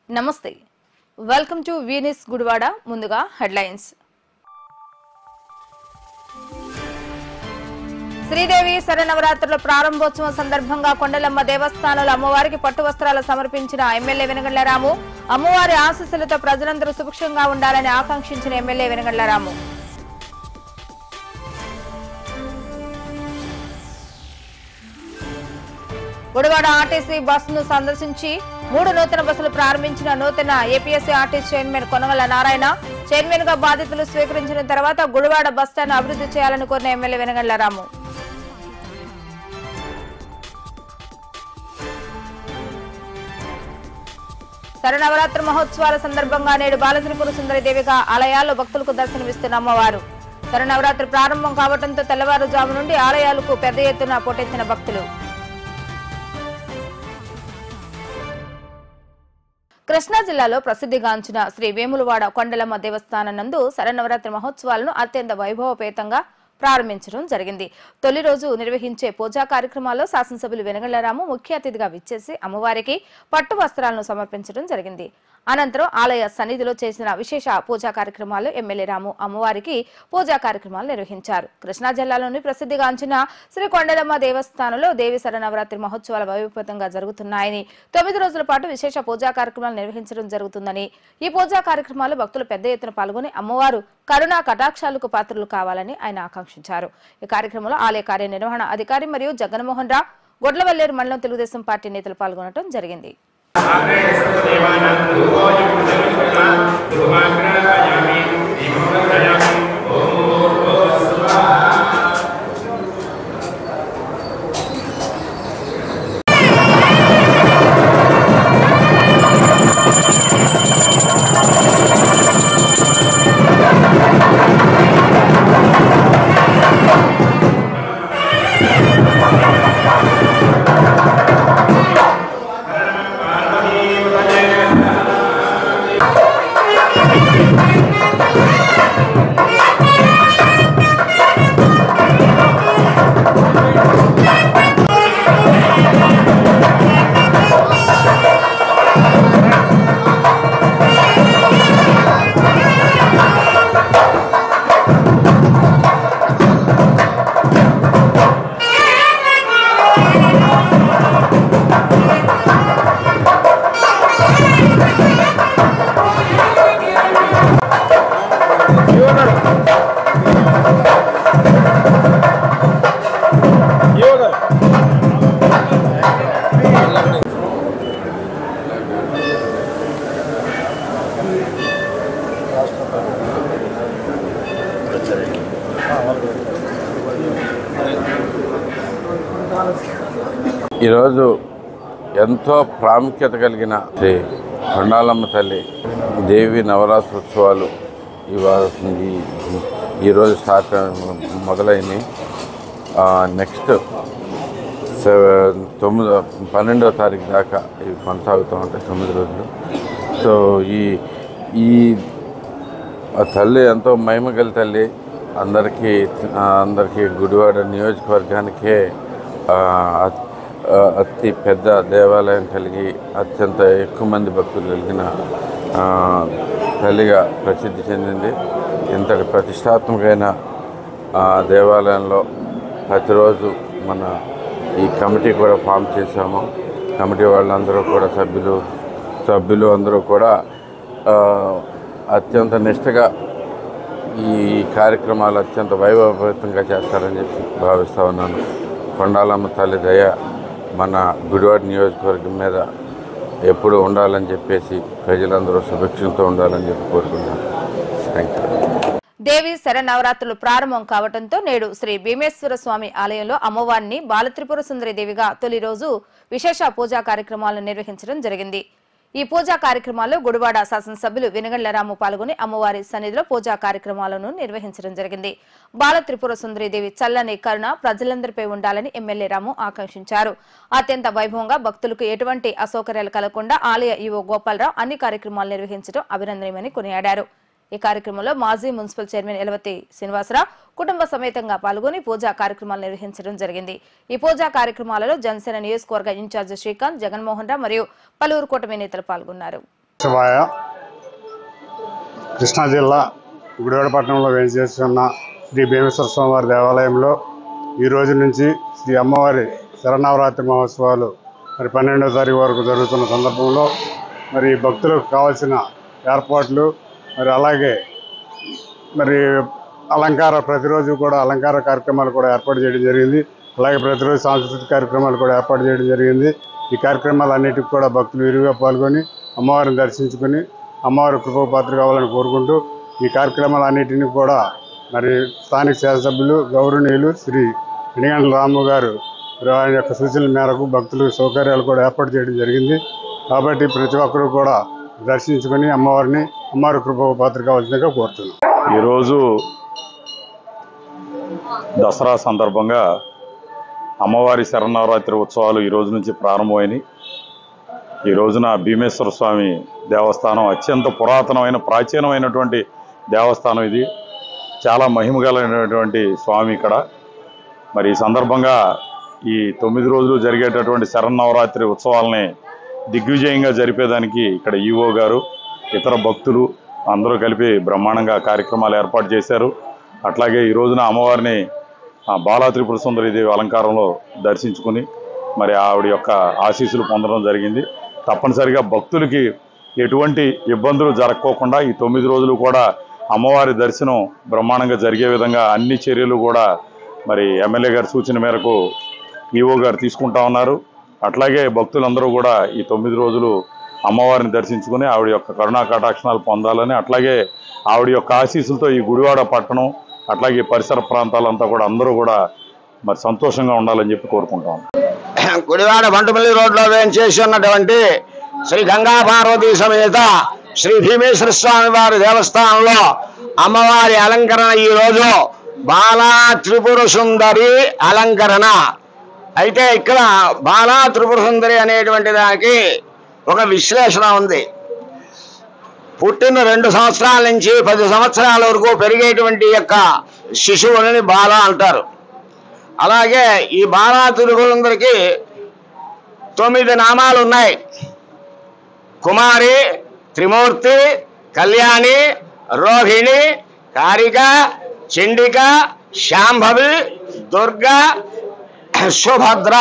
నమస్తే welcome to వీనిస్ Gudivada ముందుగా headlines Sridevi శరన్నవరాత్రుల ప్రారంభోత్సవం సందర్భంగా కొండలమ్మ దేవస్థానంలో అమ్మవారికి పట్టు వస్త్రాలు సమర్పించిన ఎమ్మెల్యే వెనగండ్ల రాము అమ్మవారి ఆశీస్సులతో ప్రజలందరూ సుభిక్షంగా ఉండాలని ఆకాంక్షించిన ఎమ్మెల్యే వెనగండ్ల రాము గుడివాడ ఆర్టీసీ బస్సును సందర్శించి 3 నూతన బస్సులు ప్రారంభించిన నూతన APSC RTC chairman Konagalla Narayana chairman గా బాధ్యతలు స్వీకరించిన తర్వాత గుడివాడ బస్టాండ్ అభివృద్ధి చేయాలని కోరిన ఎమ్మెల్యే వెనగండ్ల రాము శరన్నవరాత్రి మహోత్సవాల సందర్భంగా నేడు బాలత్రిపుర సుందరీదేవిగా ఆలయాల్లో భక్తులకు దర్శనమిస్తున్న అమ్మవారు శరన్నవరాత్రి ప్రారంభం కావడంతో తెల్లవారుజాము నుండి ఆలయాలకు పెద్ద ఎత్తున పోటెత్తిన భక్తులు కృష్ణా జిల్లాలో ప్రసిద్ధిగాంచిన శ్రీ వేములవాడ కొండలమ్మ దేవస్థానం నందు శరన్నవరాత్రి మహోత్సవాలను అత్యంత వైభవపేతంగా ప్రారంభించడం జరిగింది. తొలి రోజు నిర్వహించే పూజా కార్యక్రమాల్లో శాసనసభ్యులు వెనగండ్ల రాము ముఖ్య అతిథిగా విచ్చేసి అమ్మవారికి పట్టు వస్త్రాలను సమర్పించడం జరిగింది. అనంతరం ఆలయ సన్నిధిలో చేసిన విశేష పూజా కార్యక్రమాల్లో ఎమ్మెల్యే రాము అమ్మవారికి పూజా కార్యక్రమాలు నిర్వహించారు. కృష్ణా జిల్లాలోని ప్రసిద్ధిగాంచిన శ్రీ కొండలమ్మ దేవస్థానంలో దేవి శరన్నవరాత్రి మహోత్సవాలు వైభవంగా జరుగుతున్నాయని 9 రోజుల పాటు విశేష పూజా కార్యక్రమాలు నిర్వహించడం జరుగుతుందని ఈ పూజా కార్యక్రమాల్లో భక్తులు పెద్ద ఎత్తున పాల్గొని అమ్మవారు కరుణా కటాక్షాలకు పాత్రలు కావాలని ఆయన ఆకాంక్షించారు. ఈ కార్యక్రమంలో ఆలయ కార్యనిర్వహణ అధికారి మరియు జగన్మోహన్ రావు గొడ్లవల్లేరు మండలం తెలుగుదేశం పార్టీ నేతలు పాల్గొనడం జరిగింది. ఈరోజు ఎంతో ప్రాముఖ్యత కలిగిన శ్రీ కొండాలమ్మ తల్లి దేవి నవరాత్రోత్సవాలు ఈరోజు స్టార్ట్ మొదలైనవి. నెక్స్ట్ 12వ తారీఖు దాకా ఇవి కొనసాగుతూ ఉంటాయి 9 రోజులు. సో ఈ తల్లి ఎంతో మహిమగల తల్లి. అందరికీ గుడివాడ నియోజకవర్గానికే అతి పెద్ద దేవాలయం కలిగి అత్యంత ఎక్కువ మంది భక్తులు కలిగిన తల్లిగా ప్రసిద్ధి చెందింది. ఇంతటి ప్రతిష్టాత్మకమైన దేవాలయంలో ప్రతిరోజు మన ఈ కమిటీ కూడా ఫామ్ చేశాము. కమిటీ వాళ్ళందరూ కూడా సభ్యులు అందరూ కూడా అత్యంత నిష్ఠగా ఈ కార్యక్రమాలు అత్యంత వైభవపేతంగా చేస్తారని చెప్పి భావిస్తూ ఉన్నాను. కొండాలమ్మ తల్లి దయ మన గుడివాడ నియోజకవర్గం మీద ఎప్పుడు ఉండాలని చెప్పేసి ప్రజలందరూ సుభిక్షంతో ఉండాలని చెప్పి కోరుకుంటున్నాను. Thank you. దేవి శరన్నవరాత్రులు ప్రారంభం కావడంతో నేడు శ్రీ భీమేశ్వర స్వామి ఆలయంలో అమ్మవారిని బాలత్రిపుర సుందరీదేవిగా తొలి రోజు విశేష పూజా కార్యక్రమాలను నిర్వహించడం జరిగింది. ఈ పూజా కార్యక్రమాల్లో గుడివాడ శాసనసభ్యులు వెనగండ్ల రాము పాల్గొని అమ్మవారి సన్నిధిలో పూజా కార్యక్రమాలను నిర్వహించడం జరిగింది. బాలత్రిపుర సుందరీదేవి చల్లని కరుణ ప్రజలందరిపై ఉండాలని ఎమ్మెల్యే రాము ఆకాంక్షించారు. అత్యంత వైభవంగా భక్తులకు ఎటువంటి అసౌకర్యాలు కలగకుండా ఆలయ ఈవో గోపాలరావు అన్ని కార్యక్రమాలు నిర్వహించడం అభినందనీయమని కొనియాడారు. ఈ కార్యక్రమంలో మాజీ మున్సిపల్ చైర్మన్ ఎలవతి శ్రీనివాసరావు కుటుంబ సమేతంగా పాల్గొని పూజా కార్యక్రమాలు నిర్వహించడం జరిగింది. ఈ పూజా కార్యక్రమాలలో జనసేన నియోజకవర్గ ఇన్ఛార్జ్ శ్రీకాంత్, జగన్మోహన్ రావు మరియు పలువురు కూటమి నేతలు పాల్గొన్నారు. శివాయ. కృష్ణా జిల్లా గుడివాడ పట్టణంలో వేంచేస్తున్న శ్రీ భీమేశ్వర స్వామివారి దేవాలయంలో ఈ రోజు నుంచి శ్రీ అమ్మవారి శరన్నవరాత్రి మహోత్సవాలు మరి 12వ తారీఖు వరకు జరుగుతున్న సందర్భంలో మరి భక్తులకు కావాల్సిన ఏర్పాట్లు మరి అలాగే మరి ప్రతిరోజు కూడా అలంకార కార్యక్రమాలు కూడా ఏర్పాటు చేయడం జరిగింది. అలాగే ప్రతిరోజు సాంస్కృతిక కార్యక్రమాలు కూడా ఏర్పాటు చేయడం జరిగింది. ఈ కార్యక్రమాలన్నిటికీ కూడా భక్తులు విరివిగా పాల్గొని అమ్మవారిని దర్శించుకుని అమ్మవారి కృపపాత్ర కావాలని కోరుకుంటూ ఈ కార్యక్రమాలన్నింటినీ కూడా మరి స్థానిక శాసనసభ్యులు గౌరవనీయులు శ్రీ ఎనిగండ్ల రాము గారు ఆయన యొక్క సూచనల మేరకు భక్తులకు సౌకర్యాలు కూడా ఏర్పాటు చేయడం జరిగింది. కాబట్టి ప్రతి ఒక్కరూ కూడా దర్శించుకుని అమ్మవారి కృపపాత్ర కావాల్సిందిగా కోరుతున్నాం. ఈరోజు దసరా సందర్భంగా అమ్మవారి శరన్నవరాత్రి ఉత్సవాలు ఈ రోజు నుంచి ప్రారంభమైనవి. ఈ రోజున భీమేశ్వర స్వామి దేవస్థానం అత్యంత పురాతనమైన ప్రాచీనమైనటువంటి దేవస్థానం. ఇది చాలా మహిమగలైనటువంటి స్వామి ఇక్కడ. మరి ఈ సందర్భంగా ఈ 9 రోజులు జరిగేటటువంటి శరన్నవరాత్రి ఉత్సవాలని దిగ్విజయంగా జరిపేదానికి ఇక్కడ ఈవో గారు ఇతర భక్తులు అందరూ కలిపి బ్రహ్మాండంగా కార్యక్రమాలు ఏర్పాటు చేశారు. అట్లాగే ఈ రోజున అమ్మవారిని బాలా త్రిపుర సుందరీదేవి అలంకారంలో దర్శించుకుని మరి ఆవిడ యొక్క ఆశీస్సులు పొందడం జరిగింది. తప్పనిసరిగా భక్తులకి ఎటువంటి ఇబ్బందులు జరగకోకుండా ఈ 9 రోజులు కూడా అమ్మవారి దర్శనం బ్రహ్మాండంగా జరిగే విధంగా అన్ని చర్యలు కూడా మరి ఎమ్మెల్యే గారి సూచన మేరకు ఈవో గారు తీసుకుంటా ఉన్నారు. అట్లాగే భక్తులందరూ కూడా ఈ 9 రోజులు అమ్మవారిని దర్శించుకుని ఆవిడ యొక్క కరుణా కటాక్షణాలు పొందాలని, అట్లాగే ఆవిడ యొక్క ఆశీస్సులతో ఈ గుడివాడ పట్టణం అట్లాగే పరిసర ప్రాంతాలంతా కూడా అందరూ కూడా మరి సంతోషంగా ఉండాలని చెప్పి కోరుకుంటాం. గుడివాడ బంటుపల్లి రోడ్లో వేంచేసి ఉన్నటువంటి శ్రీ గంగా పార్వతీ సమేత శ్రీ భీమేశ్వర స్వామి వారి దేవస్థానంలో అమ్మవారి అలంకరణ ఈ రోజు బాలా త్రిపుర సుందరి అలంకరణ. అయితే ఇక్కడ బాలా త్రిపుర సుందరి అనేటువంటి దానికి ఒక విశ్లేషణ ఉంది. పుట్టిన 2 సంవత్సరాల నుంచి 10 సంవత్సరాల వరకు పెరిగేటువంటి యొక్క శిశువులని బాల అంటారు. అలాగే ఈ బాలా త్రిపుర సుందరికి 9 నామాలు ఉన్నాయి. కుమారి, త్రిమూర్తి, కళ్యాణి, రోహిణి, కారిక, చండిక, శాంభవి, దుర్గా, సుభద్ర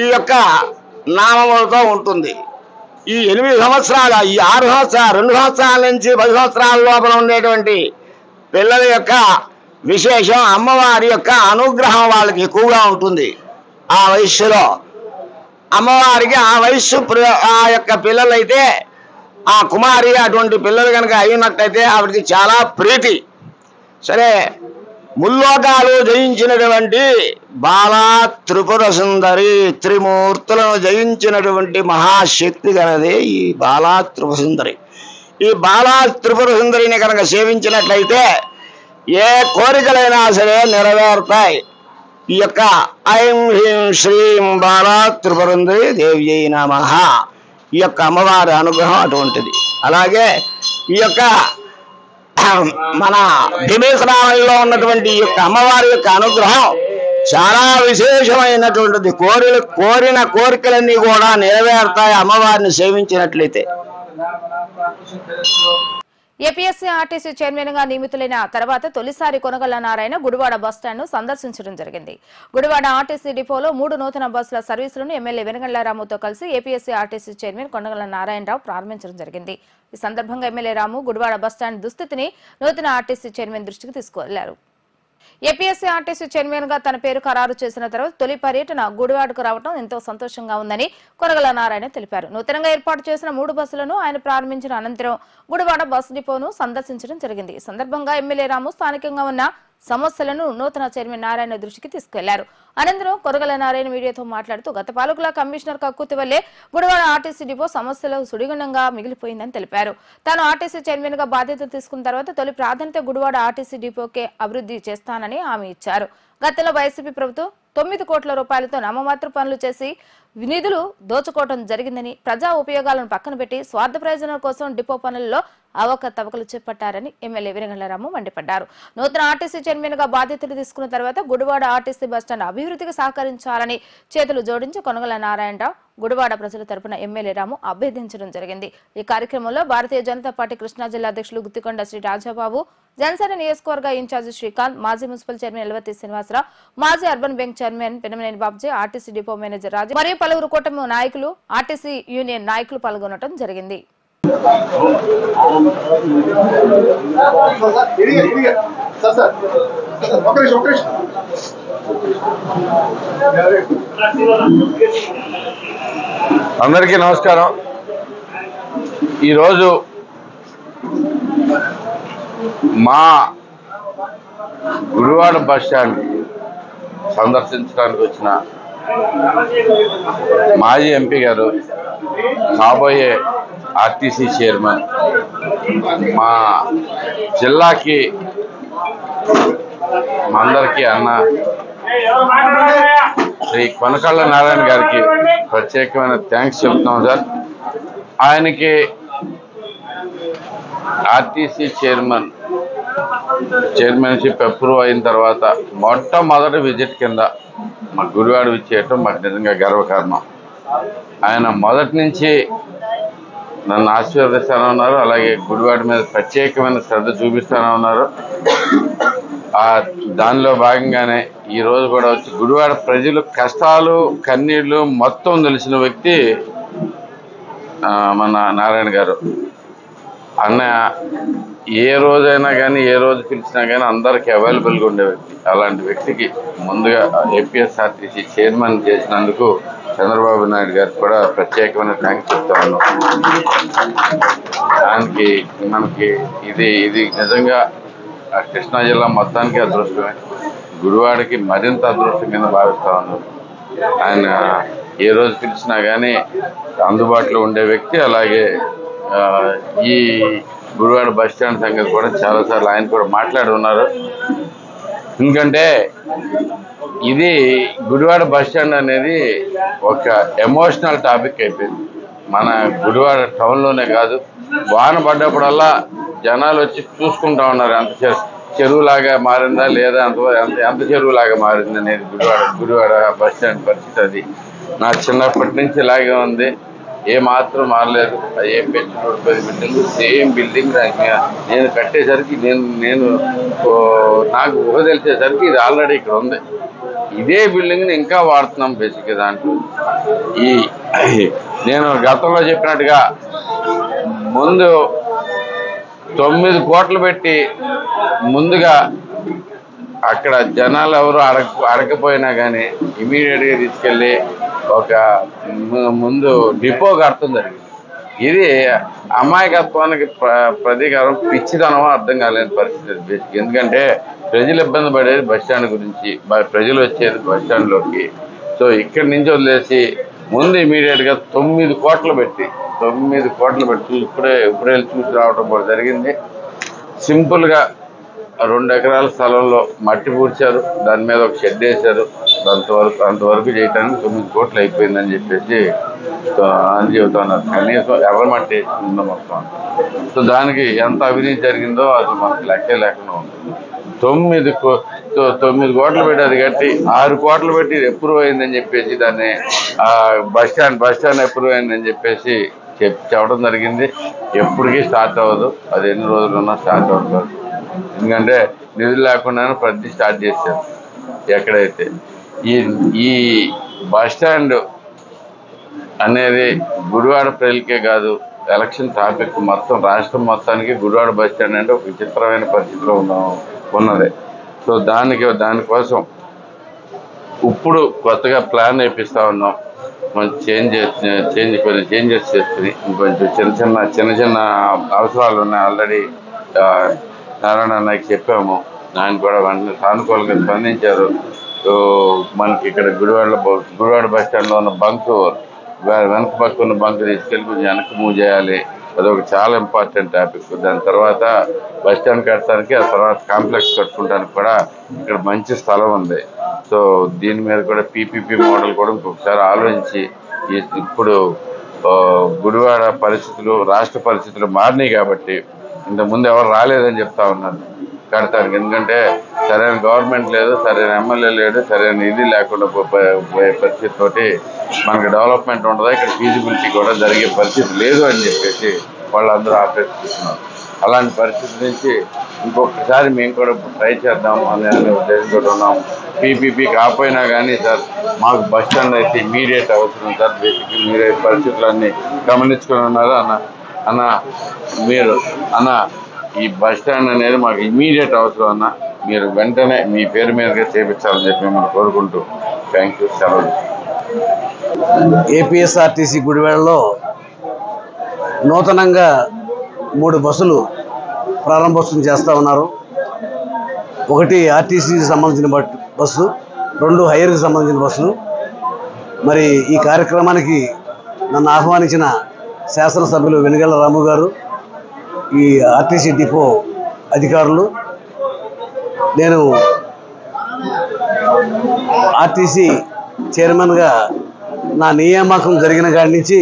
ఈ యొక్క నామములతో ఉంటుంది. ఈ 8 సంవత్సరాలు, ఈ 6 సంవత్సరాలు, 2 సంవత్సరాల నుంచి 10 సంవత్సరాల లోపల ఉండేటువంటి పిల్లల యొక్క విశేషం అమ్మవారి యొక్క అనుగ్రహం వాళ్ళకి ఎక్కువగా ఉంటుంది. ఆ వయస్సులో అమ్మవారికి ఆ వయస్సు ఆ యొక్క పిల్లలైతే ఆ కుమారి అటువంటి పిల్లలు కనుక అయినట్టయితే ఆవిడకి చాలా ప్రీతి. సరే, ముల్లోకాలు జయించినటువంటి బాలా త్రిపుర సుందరి, త్రిమూర్తులను జయించినటువంటి మహాశక్తి గలదే ఈ బాలా త్రిపుర సుందరి. ఈ బాలా త్రిపుర సుందరిని కనుక సేవించినట్లయితే ఏ కోరికలైనా సరే నెరవేరుతాయి. ఈ యొక్క ఐం హ్రీం శ్రీం బాలా త్రిపుర సుందరి దేవ్యై నమః ఈ యొక్క అమ్మవారి అనుగ్రహం అటువంటిది. అలాగే ఈ యొక్క మన భీమేశ్వరంలో ఉన్నటువంటి ఈ యొక్క అమ్మవారి యొక్క అనుగ్రహం చాలా విశేషమైనటువంటిది. కోరిన కోరికలన్నీ కూడా నెరవేరుతాయి అమ్మవారిని సేవించినట్లయితే. ఏపీఎస్సీ ఆర్టీసీ చైర్మన్ గా నియమితులైన తర్వాత తొలిసారి కొనగళ్ల నారాయణ గుడివాడ బస్టాండ్ ను సందర్శించడం జరిగింది. గుడివాడ ఆర్టీసీ డిపోలో 3 నూతన బస్సుల సర్వీసులను ఎమ్మెల్యే వెనగళ్ల రాముతో కలిసి APSC RTC chairman Konagalla Narayana Rao ప్రారంభించడం జరిగింది. ఈ సందర్భంగా ఎమ్మెల్యే రాము గుడివాడ బస్టాండ్ దుస్థితిని నూతన ఆర్టీసీ చైర్మన్ దృష్టికి తీసుకువెళ్లారు. ఏపీఎస్సీ ఆర్టీసీ చైర్మన్ గా తన పేరు ఖరారు చేసిన తర్వాత తొలి పర్యటన గుడివాడకు రావడం ఎంతో సంతోషంగా ఉందని కొనగళ్ల నారాయణ తెలిపారు. నూతనంగా ఏర్పాటు చేసిన 3 బస్సులను ఆయన ప్రారంభించిన అనంతరం గుడివాడ బస్ డిపోను సందర్శించడం జరిగింది. ఈ సందర్భంగా ఎమ్మెల్యే రాము స్థానికంగా ఉన్న సమస్యలను నూతన చైర్మన్ నారాయణ దృష్టికి తీసుకెళ్లారు. అనంతరం కొనగళ్ల నారాయణ మీడియాతో మాట్లాడుతూ గత పాలకుల కమిషనర్ కక్కుతి వల్లే గుడివాడ ఆర్టీసీ డిపో సమస్యలు సుడిగుండంగా మిగిలిపోయిందని తెలిపారు. తాను ఆర్టీసీ చైర్మన్ గా బాధ్యత తీసుకున్న తర్వాత తొలి ప్రాధాన్యత గుడివాడ ఆర్టీసీ డిపోకే అభివృద్ధి చేస్తానని హామీ ఇచ్చారు. గతంలో వైసీపీ ప్రభుత్వం 9 కోట్ల రూపాయలతో నామమాత్ర పనులు చేసి నిధులు దోచుకోవడం జరిగిందని, ప్రజా ఉపయోగాలను పక్కన పెట్టి స్వార్థ ప్రయోజనాల కోసం డిపో పనుల్లో అవకతవకలు చేపట్టారని ఎమ్మెల్యే వీరగండ్ల రాము మండిపడ్డారు. నూతన ఆర్టీసీ చైర్మన్ గా బాధ్యతలు తీసుకున్న తర్వాత గుడివాడ ఆర్టీసీ బస్టాండ్ అభివృద్ధికి సహకరించాలని చేతులు జోడించి కొనగల నారాయణరావు గుడివాడ ప్రజల తరపున ఎమ్మెల్యే రాము అభ్యర్థించడం జరిగింది. ఈ కార్యక్రమంలో భారతీయ జనతా పార్టీ కృష్ణా జిల్లా అధ్యక్షులు గుత్తికొండ శ్రీ రాజాబాబు, జనసేన నియోజకవర్గ ఇన్ఛార్జి శ్రీకాంత్, మాజీ మున్సిపల్ చైర్మన్ ఎల్వతి శ్రీనివాసరావు, మాజీ urban bank chairman Penamaneni Babji, RTC depot manager Raju మరియు పలువురు కూటమి నాయకులు, ఆర్టీసీ యూనియన్ నాయకులు పాల్గొనడం జరిగింది. అందరికీ నమస్కారం. ఈరోజు మా గుడివాడ బస్ స్టాండ్ సందర్శించడానికి వచ్చిన మాజీ ఎంపీ గారు, కాబోయే ఆర్టీసీ చైర్మన్, మా జిల్లాకి అందరికీ అన్న శ్రీ కొనకళ్ళ నారాయణ గారికి ప్రత్యేకమైన థ్యాంక్స్ చెప్తున్నాం సార్. ఆయనకి ఆర్టీసీ చైర్మన్షిప్ అప్రూవ్ అయిన తర్వాత మొట్టమొదటి విజిట్ కింద మా గుడివాడ విచ్చేయటం మాకు నిజంగా గర్వకారణం. ఆయన మొదటి నుంచి నన్ను ఆశీర్వదిస్తానే ఉన్నారు, అలాగే గుడివాడ మీద ప్రత్యేకమైన శ్రద్ధ చూపిస్తానే ఉన్నారు. దానిలో భాగంగానే ఈరోజు కూడా వచ్చి గుడివాడ ప్రజలు కష్టాలు కన్నీళ్లు మొత్తం తెలిసిన వ్యక్తి మన నారాయణ గారు. అన్న ఏ రోజైనా కానీ, ఏ రోజు పిలిచినా కానీ అందరికీ అవైలబుల్గా ఉండే వ్యక్తి. అలాంటి వ్యక్తికి ముందుగా ఏపీఎస్ఆర్టీసీ చైర్మన్ చేసినందుకు చంద్రబాబు నాయుడు గారికి కూడా ప్రత్యేకమైన థ్యాంక్స్ చెప్తా ఉన్నాం. దానికి మనకి ఇది నిజంగా కృష్ణా జిల్లా మొత్తానికి అదృష్టమే, గుడివాడకి మరింత అదృష్టం కింద భావిస్తా ఉన్నాం. ఆయన ఏ రోజు పిలిచినా కానీ అందుబాటులో ఉండే వ్యక్తి. అలాగే ఈ గుడివాడ బస్ స్టాండ్ సంగతి కూడా చాలాసార్లు ఆయన కూడా మాట్లాడి ఉన్నారు. ఎందుకంటే ఇది గుడివాడ బస్ స్టాండ్ అనేది ఒక ఎమోషనల్ టాపిక్ అయిపోయింది. మన గుడివాడ టౌన్లోనే కాదు, వాన పడ్డప్పుడల్లా జనాలు వచ్చి చూసుకుంటా ఉన్నారు ఎంత చెరువులాగా మారిందా లేదా, ఎంత చెరువులాగా మారింది అనేది గుడివాడ బస్ స్టాండ్ పరిస్థితి. అది నా చిన్నప్పటి నుంచి ఇలాగే ఉంది, ఏ మాత్రం మారలేదు. ఏ పెంచుకోడు 10 బిల్డింగ్ సేమ్ బిల్డింగ్. నేను కట్టేసరికి నేను నాకు ఊహ తెలిసేసరికి ఇది ఆల్రెడీ ఇక్కడ ఉంది. ఇదే బిల్డింగ్ని ఇంకా వాడుతున్నాం బేసిక్గా. దాంట్లో నేను గతంలో చెప్పినట్టుగా ముందు 9 కోట్లు పెట్టి ముందుగా అక్కడ జనాలు ఎవరు అడగపోయినా కానీ ఇమీడియట్గా తీసుకెళ్ళి ఒక ముందు డిపో కడతం జరిగింది. ఇది అమాయకత్వానికి ప్రతీకారం, పిచ్చితనం అర్థం కాలేని పరిస్థితి. ఎందుకంటే ప్రజలు ఇబ్బంది పడేది బస్ స్టాండ్ గురించి, ప్రజలు వచ్చేది బస్ స్టాండ్లోకి. సో ఇక్కడి నుంచి వదిలేసి ముందు ఇమీడియట్గా 9 కోట్లు పెట్టి ఇప్పుడే వెళ్ళి చూసి రావడం కూడా జరిగింది. సింపుల్గా 2 ఎకరాల స్థలంలో మట్టి పూడ్చారు, దాని మీద ఒక షెడ్ వేశారు. అంతవరకు చేయడానికి 9 కోట్లు అయిపోయిందని చెప్పేసి అని చెబుతున్నారు. కనీసం ఎర్రమట్టి ఉందో మొత్తం. సో దానికి ఎంత అవినీతి జరిగిందో అది మనకు లెక్కే లేకుండా ఉంటుంది. 9 కోట్లు పెట్టి అది కట్టి 6 కోట్లు పెట్టి అప్రూవ్ అయిందని చెప్పేసి దాన్ని బస్ స్టాండ్ అప్రూవ్ అయిందని చెప్పేసి చెప్పడం జరిగింది. ఎప్పటికీ స్టార్ట్ అవ్వదు, అది ఎన్ని రోజులున్నా స్టార్ట్ అవుతుంది. ఎందుకంటే నిధులు లేకుండానే ప్రతి స్టార్ట్ చేశారు. ఎక్కడైతే ఈ బస్ స్టాండ్ అనేది గుడివాడ ప్రజలకే కాదు, ఎలక్షన్ టాపిక్ మొత్తం రాష్ట్రం మొత్తానికి గుడివాడ బస్ స్టాండ్ అంటే ఒక విచిత్రమైన పరిస్థితిలో ఉన్నది. సో దానికోసం ఇప్పుడు కొత్తగా ప్లాన్ వేపిస్తూ ఉన్నాం. కొన్ని చేంజెస్ చేసుకుని ఇంకొంచెం చిన్న చిన్న అవసరాలు ఉన్నాయి. ఆల్రెడీ నారాయణ అన్నకి చెప్పాము, ఆయన కూడా వెంటనే సానుకూలంగా స్పందించారు. మనకి ఇక్కడ గుడివాడ బస్ స్టాండ్లో ఉన్న బంకు, వెనక పక్క ఉన్న బంక్ తీసుకెళ్ళి కొంచెం వెనక్కి మూవ్ చేయాలి. అదొక చాలా ఇంపార్టెంట్ టాపిక్. దాని తర్వాత బస్ స్టాండ్ కట్టడానికి, ఆ తర్వాత కాంప్లెక్స్ కట్టుకోవడానికి కూడా ఇక్కడ మంచి స్థలం ఉంది. సో దీని మీద కూడా పీపీపీ మోడల్ కూడా ఇంకొకసారి ఆలోచించి ఇప్పుడు గుడివాడ పరిస్థితులు రాష్ట్ర పరిస్థితులు మారినాయి కాబట్టి ఇంతకుముందు ఎవరు రాలేదని చెప్తా ఉన్నారు కడతానికి. ఎందుకంటే సరైన గవర్నమెంట్ లేదు, సరైన ఎమ్మెల్యే లేడు, సరైన ఇది లేకుండా పోయే పరిస్థితితోటి మనకి డెవలప్మెంట్ ఉండదు, ఇక్కడ ఫీజిబిలిటీ కూడా జరిగే పరిస్థితి లేదు అని చెప్పేసి వాళ్ళందరూ ఆపేస్తున్నారు. అలాంటి పరిస్థితి నుంచి ఇంకొకసారి మేము కూడా ట్రై చేద్దాం అనే ఉద్దేశంతో ఉన్నాం. పీపీపీ కాకపోయినా కానీ సార్ మాకు బస్ స్టాండ్ అయితే ఇమీడియట్ అవసరం సార్. బేసిక్గా మీరే పరిస్థితులన్నీ గమనించుకుని ఉన్నారు అన్న మీరు ఈ బస్ స్టాండ్ అనేది మాకు ఇమీడియట్ అవసరం అన్న. మీరు వెంటనే మీ పేరు మీదుగా చేపించాలని చెప్పి మిమ్మల్ని కోరుకుంటూ థ్యాంక్ యూ. సెలవు. ఏపీఎస్ఆర్టీసీ గుడివాడలో నూతనంగా 3 బస్సులు ప్రారంభోత్సవం చేస్తూ ఉన్నారు. ఒకటి ఆర్టీసీకి సంబంధించిన బస్సు, 2 హైయర్కి సంబంధించిన బస్సులు. మరి ఈ కార్యక్రమానికి నన్ను ఆహ్వానించిన శాసనసభ్యులు వెనుగళ్ల రాము గారు, ఈ ఆర్టీసీ డిపో అధికారులు, నేను ఆర్టీసీ చైర్మన్గా నా నియామకం జరిగిన కాడి నుంచి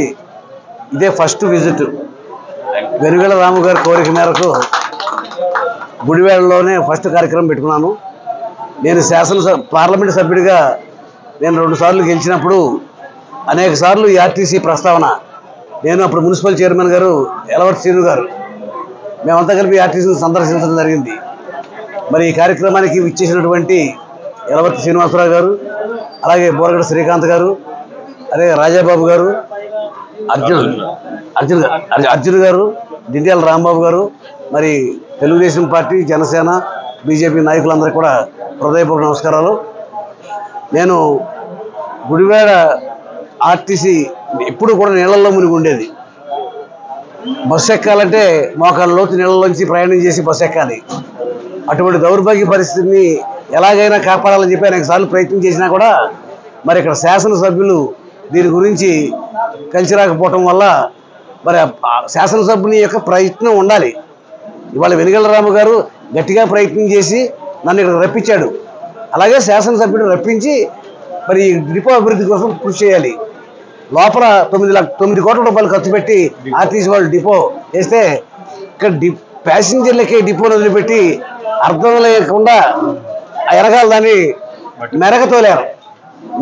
ఇదే ఫస్ట్ విజిట్. వెనుగళ్ల రాము గారి కోరిక మేరకు గుడివాడలోనే ఫస్ట్ కార్యక్రమం పెట్టుకున్నాను. నేను పార్లమెంటు సభ్యుడిగా నేను 2 సార్లు గెలిచినప్పుడు అనేక సార్లు ఈ ఆర్టీసీ ప్రస్తావన, నేను అప్పుడు మున్సిపల్ చైర్మన్ గారు ఎలవర్తి శ్రీను గారు, మేమంతా కలిపి ఆర్టీసీని సందర్శించడం జరిగింది. మరి ఈ కార్యక్రమానికి విచ్చేసినటువంటి ఎలవర్తి శ్రీనివాసరావు గారు, అలాగే బోరగడ శ్రీకాంత్ గారు, అదే రాజాబాబు గారు, అర్జున్ గారు, దిండ్యాల రాంబాబు గారు, మరి తెలుగుదేశం పార్టీ, జనసేన, బీజేపీ నాయకులందరికీ కూడా హృదయపూర్వక నమస్కారాలు. నేను గుడివాడ ఆర్టీసీ ఎప్పుడు కూడా నీళ్ళల్లో మునిగి ఉండేది. బస్సు ఎక్కాలంటే మోకాళ్ళ లోతు నీళ్ళలోంచి ప్రయాణం చేసి బస్సు ఎక్కాలి. అటువంటి దౌర్భాగ్య పరిస్థితిని ఎలాగైనా కాపాడాలని చెప్పి అనేక సార్లు ప్రయత్నం చేసినా కూడా మరి ఇక్కడ శాసనసభ్యులు దీని గురించి కలిసి రాకపోవటం వల్ల మరి శాసనసభ్యుని యొక్క ప్రయత్నం ఉండాలి. ఇవాళ వెనుగళ్ల రాము గారు గట్టిగా ప్రయత్నం చేసి నన్ను ఇక్కడ రప్పించాడు. అలాగే శాసనసభ్యుడు రప్పించి మరి డిపో అభివృద్ధి కోసం కృషి చేయాలి. లోపల 9 కోట్ల రూపాయలు ఖర్చు పెట్టి ఆర్టీసీ వాళ్ళు డిపో వేస్తే ఇక్కడ ప్యాసింజర్లకే డిపోను వదిలిపెట్టి అర్థం లేకుండా వెనకాల దాన్ని మెరగతోలేరు.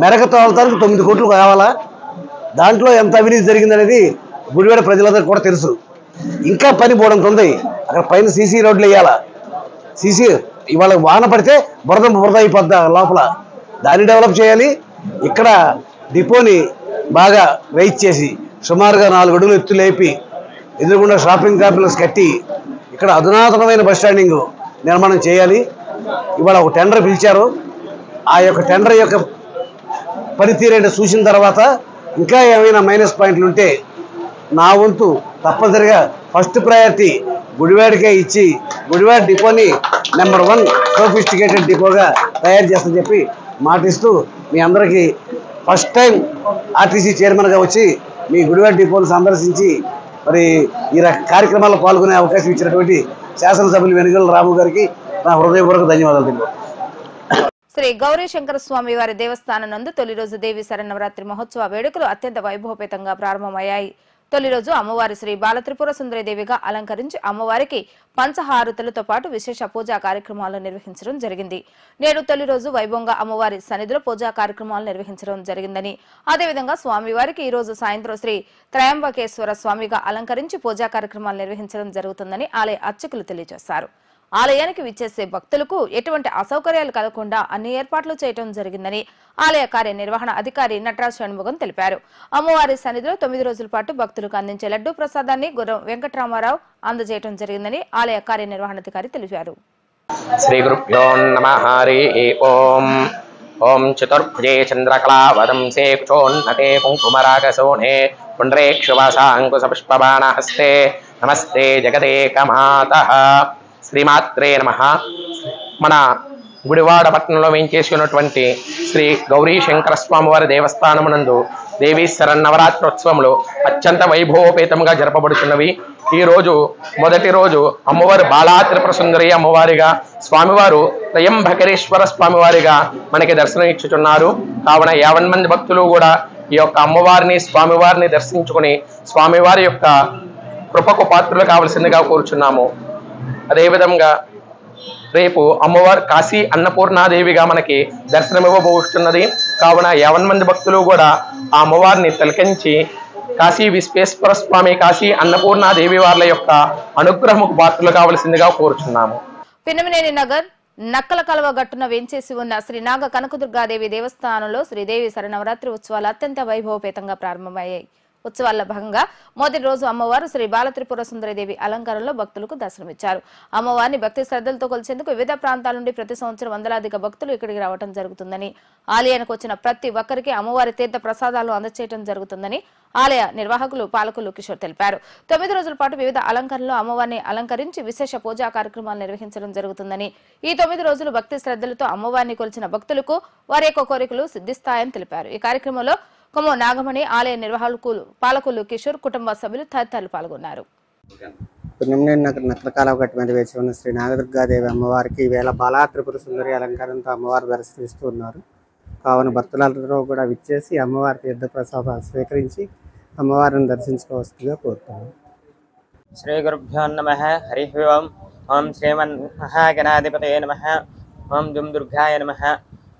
మెరగతోలతానికి 9 కోట్లు కావాలా? దాంట్లో ఎంత అవినీతి జరిగిందనేది గుడివాడ ప్రజలందరికీ కూడా తెలుసు. ఇంకా పని పోవడం ఉంది. అక్కడ పైన సీసీ రోడ్లు వేయాలా. సీసీ ఇవాళ వాన పడితే బురద అయిపోద్ది లోపల, దాన్ని డెవలప్ చేయాలి. ఇక్కడ డిపోని బాగా రైజ్ చేసి సుమారుగా 4 అడుగులు ఎత్తు లేపి ఎదురుగుండా షాపింగ్ కాంప్లెక్స్ కట్టి ఇక్కడ అధునాతనమైన బస్ స్టాండింగ్ నిర్మాణం చేయాలి. ఇవాళ ఒక టెండర్ పిలిచారు. ఆ యొక్క టెండర్ యొక్క పనితీరేంటో చూసిన తర్వాత ఇంకా ఏమైనా మైనస్ పాయింట్లు ఉంటే నా వంతు తప్పనిసరిగా ఫస్ట్ ప్రయారిటీ గుడివాడకే ఇచ్చి గుడివాడ డిపోని నెంబర్ 1 సోఫిస్టికేటెడ్ డిపోగా తయారు చేస్తానని చెప్పి మాటిస్తూ మీ అందరికీ ఫస్ట్ టైం ఆర్టీసీ చైర్మన్గా వచ్చి మీ గుడివాడ డిపోను సందర్శించి మరి ఈ కార్యక్రమాల్లో పాల్గొనే అవకాశం ఇచ్చినటువంటి శాసనసభ్యులు వెనుగళ్ల రాము గారికి నా హృదయపూర్వక ధన్యవాదాలు తెలియదు. శ్రీ గౌరీ శంకర స్వామి వారి దేవస్థానం నందు తొలి రోజు దేవి శరన్నవరాత్రి మహోత్సవ వేడుకలు అత్యంత వైభవపేతంగా ప్రారంభమయ్యాయి. తొలి రోజు అమ్మవారి శ్రీ బాలత్రిపుర సుందరీదేవిగా అలంకరించి అమ్మవారికి పంచహారతులతో పాటు విశేష పూజా కార్యక్రమాలు నిర్వహించడం జరిగింది. నేడు తొలి రోజు వైభవంగా అమ్మవారి సన్నిధిలో పూజా కార్యక్రమాలు నిర్వహించడం జరిగిందని, అదేవిధంగా స్వామివారికి ఈ రోజు సాయంత్రం శ్రీ త్రయంబకేశ్వర స్వామిగా అలంకరించి పూజా కార్యక్రమాలు నిర్వహించడం జరుగుతుందని ఆలయ అర్చకులు తెలియజేశారు. ఆలయానికి విచ్చేసే భక్తులకు ఎటువంటి అసౌకర్యాలు కలగకుండా అన్ని ఏర్పాట్లు చేయడం జరిగిందని ఆలయ కార్యనిర్వహణ అధికారి నటరాజ్ షణ్ముగం తెలిపారు. అమ్మవారి సన్నిధిలో 9 రోజుల పాటు భక్తులకు అందించే లడ్డూ ప్రసాదాన్ని గుర్రం వెంకటరామారావు అందజేయడం జరిగిందని ఆలయ కార్యనిర్వహణాధికారి తెలిపారు. శ్రీ గురుభ్యో నమః. హరి ఓం. ఓం చతుర్భుజే చంద్రకళావదంసే కుచోన్నతే కుంకుమరాగశోణే పుండ్రేక్షువాసాంకుశపుష్పబాణహస్తే నమస్తే జగదేకమాతః. శ్రీమాత్రే నమః. మన గుడివాడ పట్టణంలో వేయించేసి ఉన్నటువంటి శ్రీ గౌరీ శంకర స్వామివారి దేవస్థానమునందు దేవీ శరన్నవరాత్రోత్సవములు అత్యంత వైభవోపేతంగా జరపబడుతున్నవి. ఈ రోజు మొదటి రోజు అమ్మవారు బాలాత్రిపుర సుందరి అమ్మవారిగా, స్వామివారు త్రయంబకేశ్వర స్వామివారిగా మనకి దర్శనం ఇచ్చుచున్నారు. కావున 50 మంది భక్తులు కూడా ఈ యొక్క అమ్మవారిని స్వామివారిని దర్శించుకుని స్వామివారి యొక్క కృపకు పాత్రలు కావలసిందిగా కోరుచున్నాము. అదేవిధంగా రేపు అమ్మవారు కాశీ అన్నపూర్ణాదేవిగా మనకి దర్శనమివ్వబోతున్నది. కావున 50 మంది భక్తులు కూడా ఆ అమ్మవారిని తిలకించి కాశీ విశ్వేశ్వర స్వామి, కాశీ అన్నపూర్ణాదేవి వార్ల యొక్క అనుగ్రహముకు పాత్రలు కావలసిందిగా కోరుచున్నాము. పిన్నమనేని నగర్ నక్కల కలవ గట్టున వేంచేసి ఉన్న శ్రీ నాగ కనకదుర్గాదేవి దేవస్థానంలో శ్రీదేవి శరన్నవరాత్రి ఉత్సవాలు అత్యంత వైభవపేతంగా ప్రారంభమయ్యాయి. ఉత్సవాల్లో భాగంగా మొదటి రోజు అమ్మవారు శ్రీ బాలత్రిపుర సుందరీదేవి అలంకారంలో భక్తులకు దర్శనమిచ్చారు. అమ్మవారిని భక్తి శ్రద్ధలతో కొలిచేందుకు వివిధ ప్రాంతాల నుండి ప్రతి సంవత్సరం వందలాదిగా భక్తులు ఇక్కడికి రావడం జరుగుతుందని, ఆలయానికి వచ్చిన ప్రతి ఒక్కరికి అమ్మవారి తీర్థ ప్రసాదాలు అందచేయడం జరుగుతుందని ఆలయ నిర్వాహకులు పాలకులు కిషోర్ తెలిపారు. 9 రోజుల పాటు వివిధ అలంకరణలో అమ్మవారిని అలంకరించి విశేష పూజా కార్యక్రమాలు నిర్వహించడం జరుగుతుందని, ఈ 9 రోజులు భక్తి శ్రద్ధలతో అమ్మవారిని కొలిచిన భక్తులకు వారి యొక్క కోరికలు సిద్ధిస్తాయని తెలిపారు. ఈ కార్యక్రమంలో కొమ్మ నాగమణి, ఆలయ నిర్వాహకులు పాలకులు కిషోర్, కుటుంబ సభ్యులు తదితరులు పాల్గొన్నారు. పిన్నమనేని నగర్ నక్కల కాలువ గట్టు మీద వేచి ఉన్న శ్రీ నాగదుర్గాదేవి అమ్మవారికి ఈవేళ బాలా త్రిపుర సుందరి అలంకారంతో అమ్మవారు దర్శనమిస్తూ ఉన్నారు. కావున భక్తులందరూ కూడా విచ్చేసి అమ్మవారి తీర్థ ప్రసాదాలు స్వీకరించి అమ్మవారిని దర్శించుకోవస్తుందిగా కోరుతున్నాను. శ్రీ గురుభ్యో నమః. హరి ఓం. ఓం శ్రీమన్ మహాగణాధిపతయే నమః. ఓం దుమ్ దుర్గాయ నమః.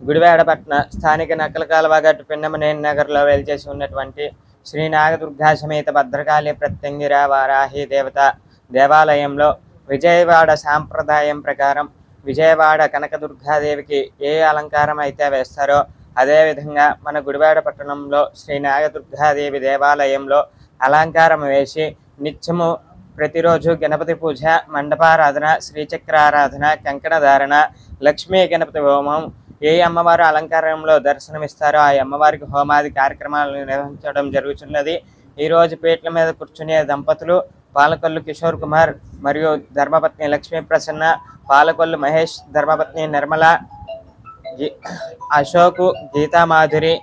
గుడివాడపట్న స్థానిక నక్కల కాలువ గట్టు పిన్నమనేని నగర్లో వెలిచేసి ఉన్నటువంటి శ్రీ నాగదుర్గా సమేత భద్రకాళి ప్రత్యంగిర వారాహి దేవత దేవాలయంలో విజయవాడ సాంప్రదాయం ప్రకారం విజయవాడ కనకదుర్గాదేవికి ఏ అలంకారం అయితే వేస్తారో అదేవిధంగా మన గుడివాడ పట్టణంలో శ్రీ నాగదుర్గాదేవి దేవాలయంలో అలంకారం వేసి నిత్యము ప్రతిరోజు గణపతి పూజ, మండపారాధన, శ్రీచక్రారాధన, కంకణధారణ, లక్ష్మీ గణపతి హోమం, ఏ అమ్మవారు అలంకారంలో దర్శనమిస్తారో ఆ అమ్మవారికి హోమాది కార్యక్రమాలను నిర్వహించడం జరుగుతున్నది. ఈరోజు పీటల మీద కూర్చునే దంపతులు పాలకొల్లు కిషోర్ కుమార్ మరియు ధర్మపత్ని లక్ష్మీ ప్రసన్న, పాలకొల్లు మహేష్, ధర్మపత్ని నిర్మల, అశోకు, గీతామాధురి,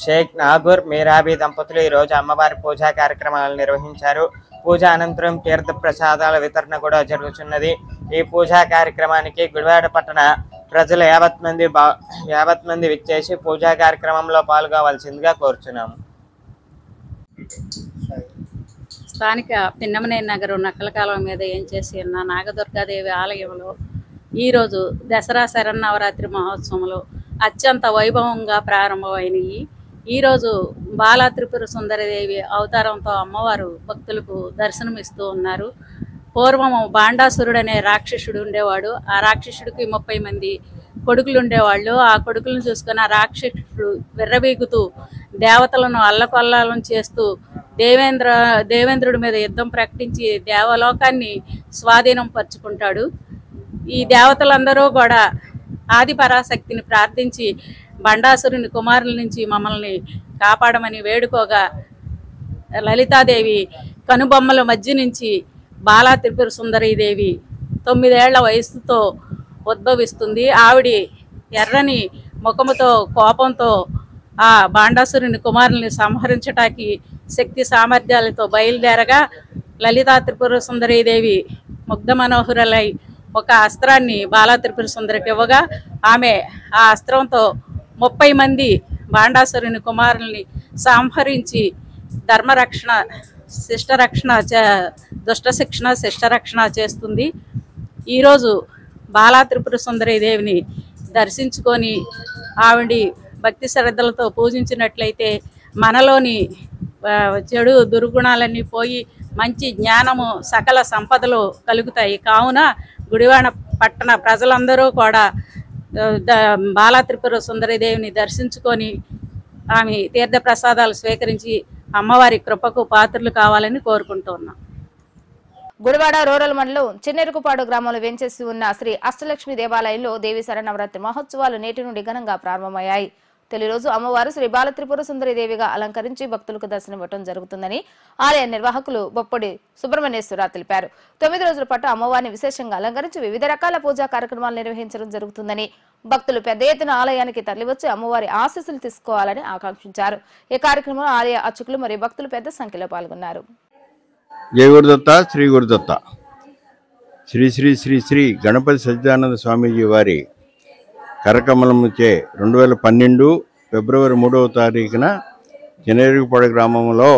షేక్ నాగూర్, మీరాబీ దంపతులు ఈరోజు అమ్మవారి పూజా కార్యక్రమాలు నిర్వహించారు. పూజ అనంతరం తీర్థ ప్రసాదాల వితరణ కూడా జరుగుతున్నది. ఈ పూజా కార్యక్రమానికి గుడివాడ పట్టణ ప్రజలు 50 మంది విచ్చేసి పూజా కార్యక్రమంలో పాల్గొవలసిందిగా కోరుచున్నాము. స్థానిక పిన్నమనేని నగరం నక్కల కాలువ మీద ఏం చేసి ఉన్న నాగదుర్గాదేవి ఆలయంలో ఈరోజు దసరా శరన్నవరాత్రి మహోత్సవంలో అత్యంత వైభవంగా ప్రారంభమైనవి. ఈరోజు బాలా త్రిపుర సుందరీదేవి అవతారంతో అమ్మవారు భక్తులకు దర్శనమిస్తూ ఉన్నారు. పూర్వము బాండాసురుడు అనే రాక్షసుడు ఉండేవాడు. ఆ రాక్షసుడికి 30 మంది కొడుకులు ఉండేవాళ్ళు. ఆ కొడుకులను చూసుకుని ఆ రాక్షసుడు విర్రవీగుతూ దేవతలను అల్లకొల్లాలను చేస్తూ దేవేంద్రుడి మీద యుద్ధం ప్రకటించి దేవలోకాన్ని స్వాధీనం పరుచుకుంటాడు. ఈ దేవతలందరూ కూడా ఆదిపరాశక్తిని ప్రార్థించి బండాసురుని కుమారుల నుంచి మమ్మల్ని కాపాడమని వేడుకోగా లలితాదేవి కనుబొమ్మల మధ్య నుంచి బాలా త్రిపుర సుందరీదేవి 9 ఏళ్ల వయసుతో ఉద్భవిస్తుంది. ఆవిడ ఎర్రని ముఖముతో కోపంతో ఆ బాండాసురుని కుమారుల్ని సంహరించటానికి శక్తి సామర్థ్యాలతో బయలుదేరగా లలితా త్రిపుర సుందరీదేవి ముగ్ధ మనోహరులై ఒక అస్త్రాన్ని బాలా త్రిపుర సుందరికి ఇవ్వగా ఆమె ఆ అస్త్రంతో 30 మంది బాండాసురుని కుమారుల్ని సంహరించి ధర్మరక్షణ, శిష్టరక్షణ, దుష్ట శిక్షణ, శిష్టరక్షణ చేస్తుంది. ఈరోజు బాలా త్రిపుర సుందరీదేవిని దర్శించుకొని ఆవిడ భక్తి శ్రద్ధలతో పూజించినట్లయితే మనలోని చెడు దుర్గుణాలన్నీ పోయి మంచి జ్ఞానము, సకల సంపదలు కలుగుతాయి. కావున గుడివాడ పట్టణ ప్రజలందరూ కూడా బాలా త్రిపుర సుందరీదేవిని దర్శించుకొని ఆమె తీర్థ ప్రసాదాలు స్వీకరించి అమ్మవారి కృపకు పాత్రలు కావాలని కోరుకుంటున్నాం. గుడివాడ రూరల్ మండలం చిన్నెరుకుపాడు గ్రామంలో వేంచేసి ఉన్న శ్రీ అష్టలక్ష్మి దేవాలయంలో దేవి శరన్నవరాత్రి మహోత్సవాలు నేటి నుండి ఘనంగా ప్రారంభమయ్యాయి. తొలి రోజు అమ్మవారు శ్రీ బాలత్రిపుర సుందరీదేవిగా అలంకరించి భక్తులకు దర్శనమివ్వడం జరుగుతుందని ఆలయ నిర్వాహకులు బొప్పడి సుబ్రహ్మణ్యేశ్వర తెలిపారు. 9 రోజుల పాటు అమ్మవారిని విశేషంగా అలంకరించి వివిధ రకాల పూజా కార్యక్రమాలు నిర్వహించడం జరుగుతుందని, భక్తులు పెద్ద ఎత్తున ఆలయానికి తరలివచ్చి అమ్మవారి ఆశీస్సులు తీసుకోవాలని ఆకాంక్షించారు. ఈ కార్యక్రమంలో ఆలయ అర్చకులు మరియు భక్తులు పెద్ద సంఖ్యలో పాల్గొన్నారు. జయ గురుదత్త, శ్రీ గురుదత్త. శ్రీ శ్రీ శ్రీ శ్రీ గణపతి సచ్చిదానంద స్వామీజీ వారి కరకమలముచే 2012 ఫిబ్రవరి 3వ తారీఖున జనేరుగుపాడు గ్రామంలో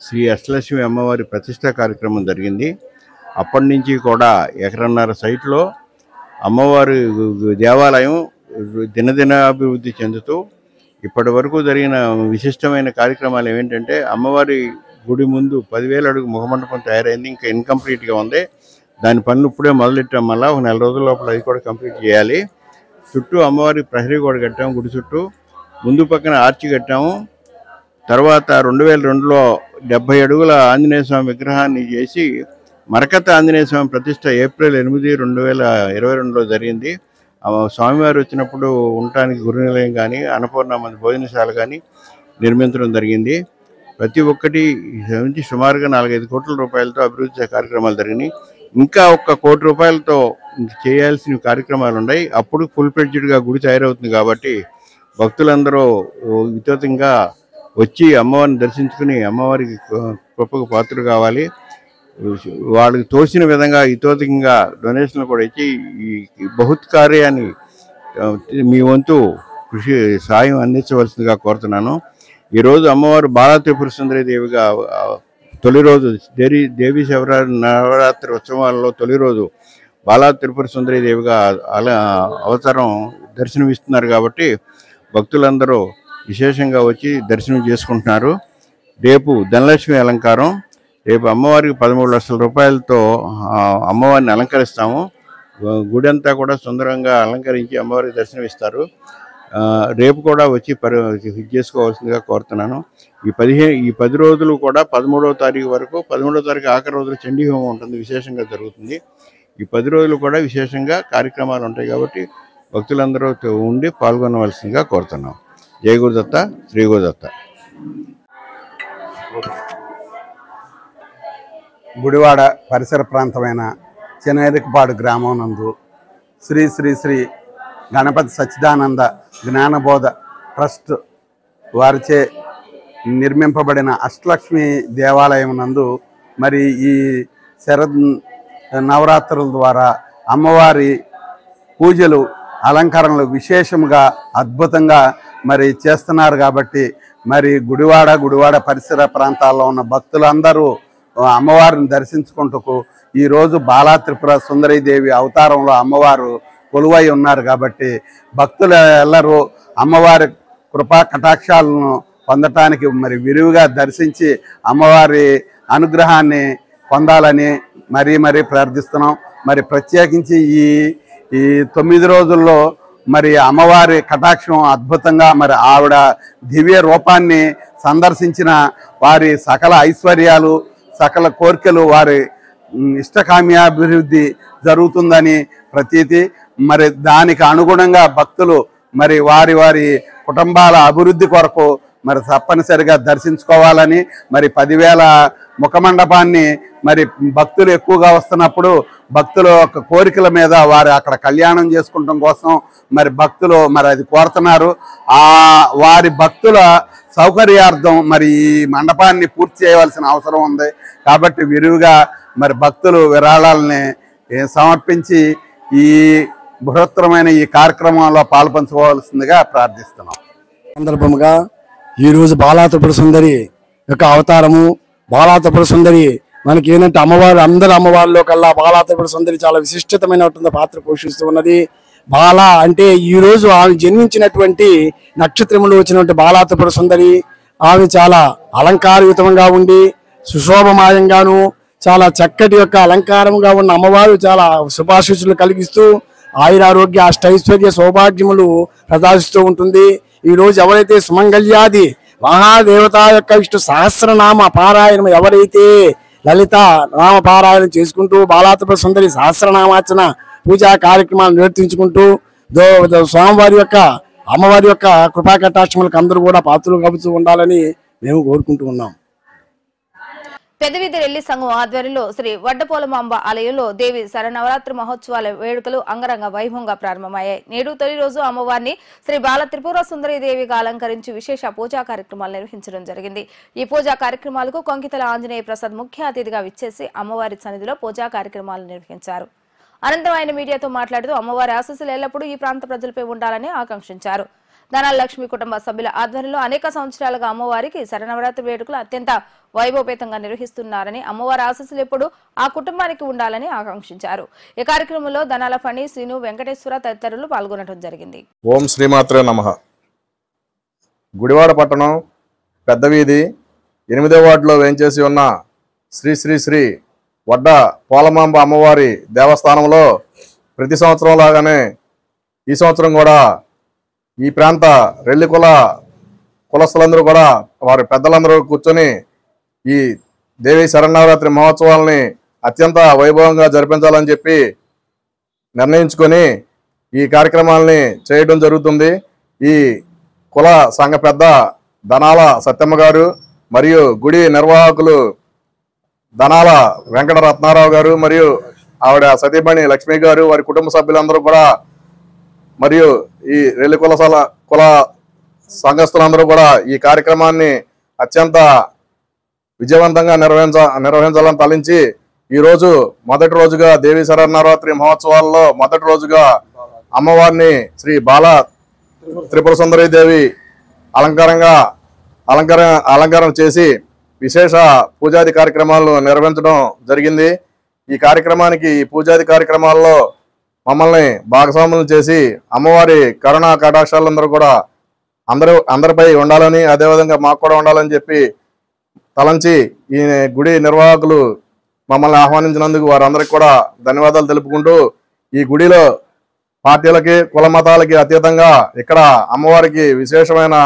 శ్రీ అష్టలక్ష్మి అమ్మవారి ప్రతిష్ఠా కార్యక్రమం జరిగింది. అప్పటి నుంచి కూడా ఎకరన్నర సైట్లో అమ్మవారి దేవాలయం దినదినాభివృద్ధి చెందుతూ ఇప్పటి వరకు జరిగిన విశిష్టమైన కార్యక్రమాలు ఏమిటంటే, అమ్మవారి గుడి ముందు 10,000 అడుగు ముఖమండపం తయారైంది, ఇంకా ఇన్కంప్లీట్గా ఉంది. దాని పనులు ఇప్పుడే మొదలెట్టాం. మళ్ళీ ఒక 4 రోజుల లోపల అది కూడా కంప్లీట్ చేయాలి. చుట్టూ అమ్మవారి ప్రహరీ గోడ కట్టాము. గుడి చుట్టూ ముందు పక్కన ఆర్చి కట్టాము. తర్వాత 2002లో 70 అడుగుల ఆంజనేయ స్వామి విగ్రహాన్ని చేసి మరకత ఆంజనేయ స్వామి ప్రతిష్ట ఏప్రిల్ 8, 2022లో జరిగింది. స్వామివారు వచ్చినప్పుడు ఉండటానికి గురునిలయం కానీ అన్నపూర్ణ మంది భోజనశాల కానీ నిర్మించడం జరిగింది. ప్రతి ఒక్కటి నుంచి సుమారుగా 4-5 కోట్ల రూపాయలతో అభివృద్ధి కార్యక్రమాలు జరిగినాయి. ఇంకా 1 కోటి రూపాయలతో చేయాల్సిన కార్యక్రమాలు ఉన్నాయి. అప్పుడు ఫుల్ ఫ్లెడ్జ్డ్గా గుడి తయారవుతుంది. కాబట్టి భక్తులందరూ వితోతంగా వచ్చి అమ్మవారిని దర్శించుకుని అమ్మవారికి కృపకు పాత్రలు కావాలి. వాళ్ళకి తోచిన విధంగా ఇతోతంగా డొనేషన్లు కూడా ఇచ్చి ఈ బహుత్ కార్యాన్ని మీ వంతు కృషి సాయం అందించవలసిందిగా కోరుతున్నాను. ఈరోజు అమ్మవారు బాలా త్రిపుర సుందరి దేవిగా తొలి రోజు దేవీ నవరాత్రి ఉత్సవాలలో తొలి రోజు బాలా త్రిపుర సుందరి దేవిగా అవతారం దర్శనమిస్తున్నారు. కాబట్టి భక్తులందరూ విశేషంగా వచ్చి దర్శనం చేసుకుంటున్నారు. రేపు ధనలక్ష్మి అలంకారం. రేపు అమ్మవారికి 13 లక్షల రూపాయలతో అమ్మవారిని అలంకరిస్తాము. గుడి అంతా కూడా సుందరంగా అలంకరించి అమ్మవారికి దర్శనం ఇస్తారు. రేపు కూడా వచ్చి చేసుకోవాల్సిందిగా కోరుతున్నాను. ఈ 10 రోజులు కూడా 13వ తారీఖు వరకు, 13వ తారీఖు ఆఖరి రోజులు చండీ హోమం ఉంటుంది, విశేషంగా జరుగుతుంది. ఈ 10 రోజులు కూడా విశేషంగా కార్యక్రమాలు ఉంటాయి. కాబట్టి భక్తులందరూ ఉండి పాల్గొనవలసిందిగా కోరుతున్నాం. జయ గురుదత్త, శ్రీ గురుదత్త. గుడివాడ పరిసర ప్రాంతమైన జనేరుగుపాడు గ్రామం నందు శ్రీ శ్రీ శ్రీ గణపతి సచ్చిదానంద జ్ఞానబోధ ట్రస్ట్ వారిచే నిర్మింపబడిన అష్టలక్ష్మి దేవాలయం నందు మరి ఈ శరద్ నవరాత్రుల ద్వారా అమ్మవారి పూజలు అలంకరణలు విశేషంగా అద్భుతంగా మరి చేస్తున్నారు. కాబట్టి మరి గుడివాడ పరిసర ప్రాంతాల్లో ఉన్న భక్తులందరూ అమ్మవారిని దర్శించుకుంటూ ఈరోజు బాలా త్రిపుర సుందరీదేవి అవతారంలో అమ్మవారు కొలువై ఉన్నారు. కాబట్టి భక్తులు ఎల్లరూ అమ్మవారి కృపా కటాక్షాలను పొందటానికి మరి విరివిగా దర్శించి అమ్మవారి అనుగ్రహాన్ని పొందాలని మరీ ప్రార్థిస్తున్నాం. మరి ప్రత్యేకించి ఈ 9 రోజుల్లో మరి అమ్మవారి కటాక్షం అద్భుతంగా, మరి ఆవిడ దివ్య రూపాన్ని సందర్శించిన వారి సకల ఐశ్వర్యాలు, సకల కోరికలు, వారి ఇష్టకామ్యాభివృద్ధి జరుగుతుందని ప్రతీతి. మరి దానికి అనుగుణంగా భక్తులు మరి వారి కుటుంబాల అభివృద్ధి కొరకు మరి తప్పనిసరిగా దర్శించుకోవాలని, మరి 10,000 ముఖమండపాన్ని మరి భక్తులు ఎక్కువగా వస్తున్నప్పుడు భక్తుల యొక్క కోరికల మీద వారు అక్కడ కళ్యాణం చేసుకోవడం కోసం మరి భక్తులు మరి అది కోరుతున్నారు. వారి భక్తుల సౌకర్యార్థం మరి ఈ మండపాన్ని పూర్తి చేయవలసిన అవసరం ఉంది. కాబట్టి విరివిగా మరి భక్తులు విరాళాలని సమర్పించి ఈ బృహత్తరమైన ఈ కార్యక్రమంలో పాల్పంచుకోవాల్సిందిగా ప్రార్థిస్తున్నాం. సందర్భంగా ఈరోజు బాలా త్రిపుర సుందరి యొక్క అవతారము. బాలా త్రిపుర సుందరి మనకి ఏంటంటే అమ్మవారు, అందరి అమ్మవారిలో కల్లా బాలా త్రిపుర సుందరి చాలా విశిష్టమైన పాత్ర పోషిస్తూ ఉన్నది. బాలా అంటే ఈరోజు ఆమె జన్మించినటువంటి నక్షత్రములు వచ్చినటువంటి బాలా త్రిపుర సుందరి. ఆమె చాలా అలంకారయుతంగా ఉండి సుశోభమాయంగాను చాలా చక్కటి యొక్క అలంకారంగా ఉన్న అమ్మవారు చాలా శుభాశీస్సులు కలిగిస్తూ ఆయురారోగ్య అష్టైశ్వర్య సౌభాగ్యములు ప్రదర్శిస్తూ ఉంటుంది. ఈరోజు ఎవరైతే సుమంగళ్యాది మహాదేవత యొక్క విష్ణు సహస్రనామ పారాయణం ఎవరైతే లలిత నామ పారాయణం చేసుకుంటూ బాలా త్రిపుర సుందరి సహస్రనామార్చన పూజా కార్యక్రమాలు నిర్వర్తించుకుంటూ స్వామివారి యొక్క అమ్మవారి యొక్క కృపా కటాక్షములకు అందరూ కూడా పాత్రలు కలుపుతూ ఉండాలని మేము కోరుకుంటూ ఉన్నాం. పెదవిది రెల్లి సంఘం ఆధ్వర్యంలో శ్రీ వడ్డపోలమాంబ ఆలయంలో దేవి శరన్నవరాత్రి మహోత్సవాల వేడుకలు అంగరంగ వైభవంగా ప్రారంభమయ్యాయి. నేడు తొలి రోజు అమ్మవారిని శ్రీ బాల త్రిపుర సుందరి దేవిగా అలంకరించి విశేష పూజా కార్యక్రమాలు నిర్వహించడం జరిగింది. ఈ పూజా కార్యక్రమాలకు కొంకితల ఆంజనేయ ప్రసాద్ ముఖ్య అతిథిగా విచ్చేసి అమ్మవారి సన్నిధిలో పూజా కార్యక్రమాలు నిర్వహించారు. అనంతరం ఆయన మీడియాతో మాట్లాడుతూ అమ్మవారి ఆశీస్సులు ఎల్లప్పుడూ ఈ ప్రాంత ప్రజలపై ఉండాలని ఆకాంక్షించారు. ధనాల లక్ష్మి కుటుంబ సభ్యుల ఆధ్వర్యంలో అనేక సంవత్సరాలుగా అమ్మవారికి శరన్నవరాత్రి వేడుకలు అత్యంత వైభవపేతంగా నిర్వహిస్తున్నారని, అమ్మవారి ఆశీస్సులు ఎప్పుడు ఆ కుటుంబానికి ఉండాలని ఆకాంక్షించారు. ఈ కార్యక్రమంలో ధనాల ఫణి, శ్రీను, వెంకటేశ్వర తదితరులు పాల్గొనడం జరిగింది. ఓం శ్రీమాత్రే నమః. గుడివాడ పట్టణం పెద్ద వీధి 8వ వార్డులో వేంచేసి ఉన్న శ్రీ శ్రీ శ్రీ వడ్డ పోలమాంబ అమ్మవారి దేవస్థానంలో ప్రతి సంవత్సరం లాగానే ఈ సంవత్సరం కూడా ఈ ప్రాంత రెల్లి కులస్తులందరూ కూడా వారి పెద్దలందరూ కూర్చొని ఈ దేవి శరన్నవరాత్రి మహోత్సవాలని అత్యంత వైభవంగా జరిపించాలని చెప్పి నిర్ణయించుకొని ఈ కార్యక్రమాలని చేయడం జరుగుతుంది. ఈ కుల సంఘ పెద్ద ధనాల సత్యమ్మ గారు మరియు గుడి నిర్వాహకులు ధనాల వెంకట రత్నారావు గారు మరియు ఆవిడ సతీమణి లక్ష్మి గారు, వారి కుటుంబ సభ్యులందరూ కూడా మరియు ఈ రెల్లి కుల సంఘస్థులందరూ కూడా ఈ కార్యక్రమాన్ని అత్యంత విజయవంతంగా నిర్వహించాలని తలించి ఈరోజు మొదటి రోజుగా దేవి శరన్నవరాత్రి మహోత్సవాల్లో మొదటి రోజుగా అమ్మవారిని శ్రీ బాల త్రిపుర సుందరీ దేవి అలంకరణ చేసి విశేష పూజాది కార్యక్రమాలు నిర్వహించడం జరిగింది. ఈ కార్యక్రమానికి ఈ పూజాది కార్యక్రమాల్లో మమ్మల్ని భాగస్వాములు చేసి అమ్మవారి కరుణా కటాక్షాలందరూ కూడా అందరిపై ఉండాలని, అదేవిధంగా మాకు కూడా ఉండాలని చెప్పి తలంచి ఈ గుడి నిర్వాహకులు మమ్మల్ని ఆహ్వానించినందుకు వారందరికీ కూడా ధన్యవాదాలు తెలుపుకుంటూ, ఈ గుడిలో పార్టీలకి కుల మతాలకి అతీతంగా ఇక్కడ అమ్మవారికి విశేషమైన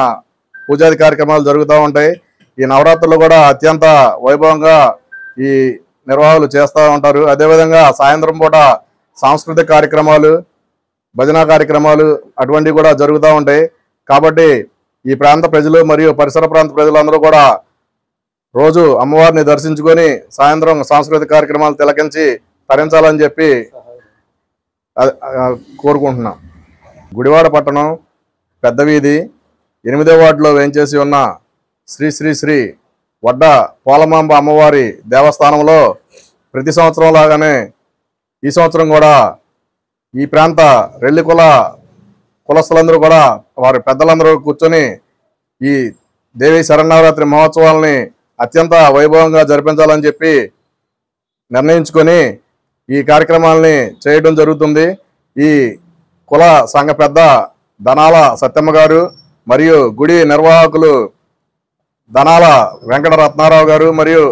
పూజాది కార్యక్రమాలు జరుగుతూ ఉంటాయి. ఈ నవరాత్రులు కూడా అత్యంత వైభవంగా ఈ నిర్వాహకులు చేస్తూ ఉంటారు. అదేవిధంగా సాయంత్రం పూట సాంస్కృతిక కార్యక్రమాలు, భజన కార్యక్రమాలు అటువంటివి కూడా జరుగుతూ ఉంటాయి. కాబట్టి ఈ ప్రాంత ప్రజలు మరియు పరిసర ప్రాంత ప్రజలందరూ కూడా రోజు అమ్మవారిని దర్శించుకొని సాయంత్రం సాంస్కృతిక కార్యక్రమాలు తిలకించి తరించాలని చెప్పి కోరుకుంటున్నాం. గుడివాడ పట్టణం పెద్ద వీధి 8వ వార్డులో వేంచేసి ఉన్న శ్రీ శ్రీ శ్రీ వడ్డ పోలమాంబ అమ్మవారి దేవస్థానంలో ప్రతి సంవత్సరం లాగానే ఈ సంవత్సరం కూడా ఈ ప్రాంత రెల్లి కులస్తులందరూ కూడా వారి పెద్దలందరూ కూర్చొని ఈ దేవి శరన్నవరాత్రి మహోత్సవాలని అత్యంత వైభవంగా జరిపించాలని చెప్పి నిర్ణయించుకొని ఈ కార్యక్రమాలని చేయడం జరుగుతుంది. ఈ కుల సంఘ పెద్ద ధనాల సత్యమ్మ గారు మరియు గుడి నిర్వాహకులు ధనాల వెంకట రత్నారావు గారు మరియు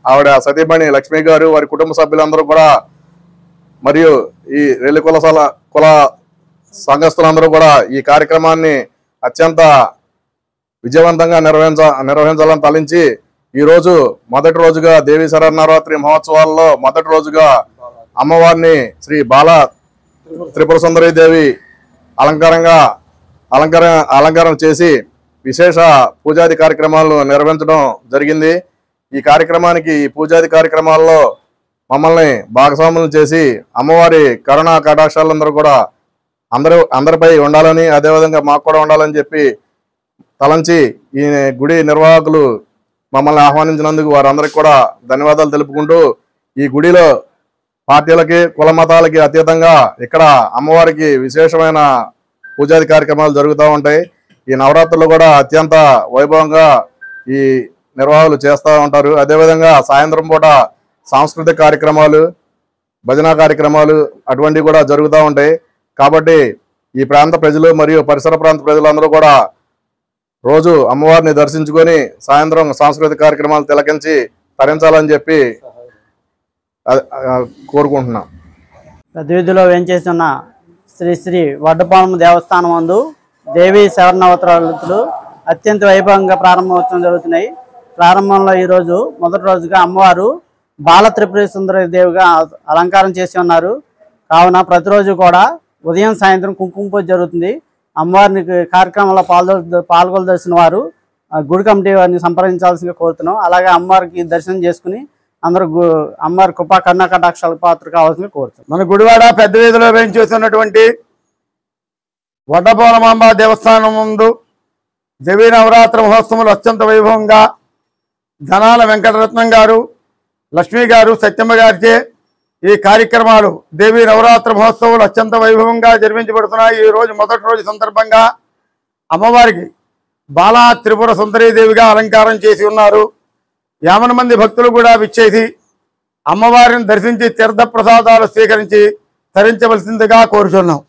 ఆవిడ సతీమణి లక్ష్మి గారు, వారి కుటుంబ సభ్యులందరూ కూడా మరియు ఈ రెల్లి కుల సంఘస్థులందరూ కూడా ఈ కార్యక్రమాన్ని అత్యంత విజయవంతంగా నిర్వహించాలని తలించి ఈరోజు మొదటి రోజుగా దేవి శరన్నవరాత్రి మహోత్సవాల్లో మొదటి రోజుగా అమ్మవారిని శ్రీ బాల త్రిపుర సుందరీ దేవి అలంకరణ చేసి విశేష పూజాది కార్యక్రమాలు నిర్వహించడం జరిగింది. ఈ కార్యక్రమానికి ఈ పూజాది కార్యక్రమాల్లో మమ్మల్ని భాగస్వాములు చేసి అమ్మవారి కరుణా కటాక్షాలందరూ కూడా అందరిపై ఉండాలని, అదేవిధంగా మాకు కూడా ఉండాలని చెప్పి తలంచి ఈ గుడి నిర్వాహకులు మమ్మల్ని ఆహ్వానించినందుకు వారందరికీ కూడా ధన్యవాదాలు తెలుపుకుంటూ, ఈ గుడిలో పార్టీలకి కుల మతాలకి అతీతంగా ఇక్కడ అమ్మవారికి విశేషమైన పూజాది కార్యక్రమాలు జరుగుతూ ఉంటాయి. ఈ నవరాత్రులు కూడా అత్యంత వైభవంగా ఈ నిర్వాహకులు చేస్తూ ఉంటారు. అదేవిధంగా సాయంత్రం పూట సాంస్కృతిక కార్యక్రమాలు, భజన కార్యక్రమాలు అటువంటివి కూడా జరుగుతూ ఉంటాయి. కాబట్టి ఈ ప్రాంత ప్రజలు మరియు పరిసర ప్రాంత ప్రజలందరూ కూడా రోజు అమ్మవారిని దర్శించుకొని సాయంత్రం సాంస్కృతిక కార్యక్రమాలు తిలకించి తరించాలని చెప్పి కోరుకుంటున్నాం. పెద్ద వీధిలో వేంచేసిన శ్రీ శ్రీ వడ్డపాలెం దేవస్థానం నందు దేవి శరన్నవరాత్రులు అత్యంత వైభవంగా ప్రారంభోత్సవం జరుగుతున్నాయి. ప్రారంభంలో ఈరోజు మొదటి రోజుగా అమ్మవారు బాల త్రిపుర సుందరీ దేవిగా అలంకారం చేసి ఉన్నారు. కావున ప్రతిరోజు కూడా ఉదయం సాయంత్రం కుంకుమ పూజ జరుగుతుంది. అమ్మవారిని కార్యక్రమంలో పాల్గొనదలసిన వారు గుడి కమిటీ వారిని సంప్రదించాల్సిందిగా కోరుతున్నాం. అలాగే అమ్మవారికి దర్శనం చేసుకుని అందరూ అమ్మవారి కృపా కరుణా కటాక్షాల పాత్ర కావాల్సిందిగా కోరుతున్నాం. మన గుడివాడ పెద్ద వీధిలో వేయించేస్తున్నటువంటి వడ్డపోలమాంబ దేవస్థానం ముందు దేవీ నవరాత్రి మహోత్సవాలు అత్యంత వైభవంగా ధనాల వెంకటరత్నం గారు, లక్ష్మి గారు, సత్యమ్మ గారిచే ఈ కార్యక్రమాలు దేవీ నవరాత్రి మహోత్సవాలు అత్యంత వైభవంగా జరిపించబడుతున్నాయి. ఈ రోజు మొదటి రోజు సందర్భంగా అమ్మవారికి బాలా త్రిపుర సుందరీదేవిగా అలంకారం చేసి ఉన్నారు. 50 మంది భక్తులు కూడా విచ్చేసి అమ్మవారిని దర్శించి తీర్థ ప్రసాదాలు స్వీకరించి తరించవలసిందిగా కోరుచున్నాం.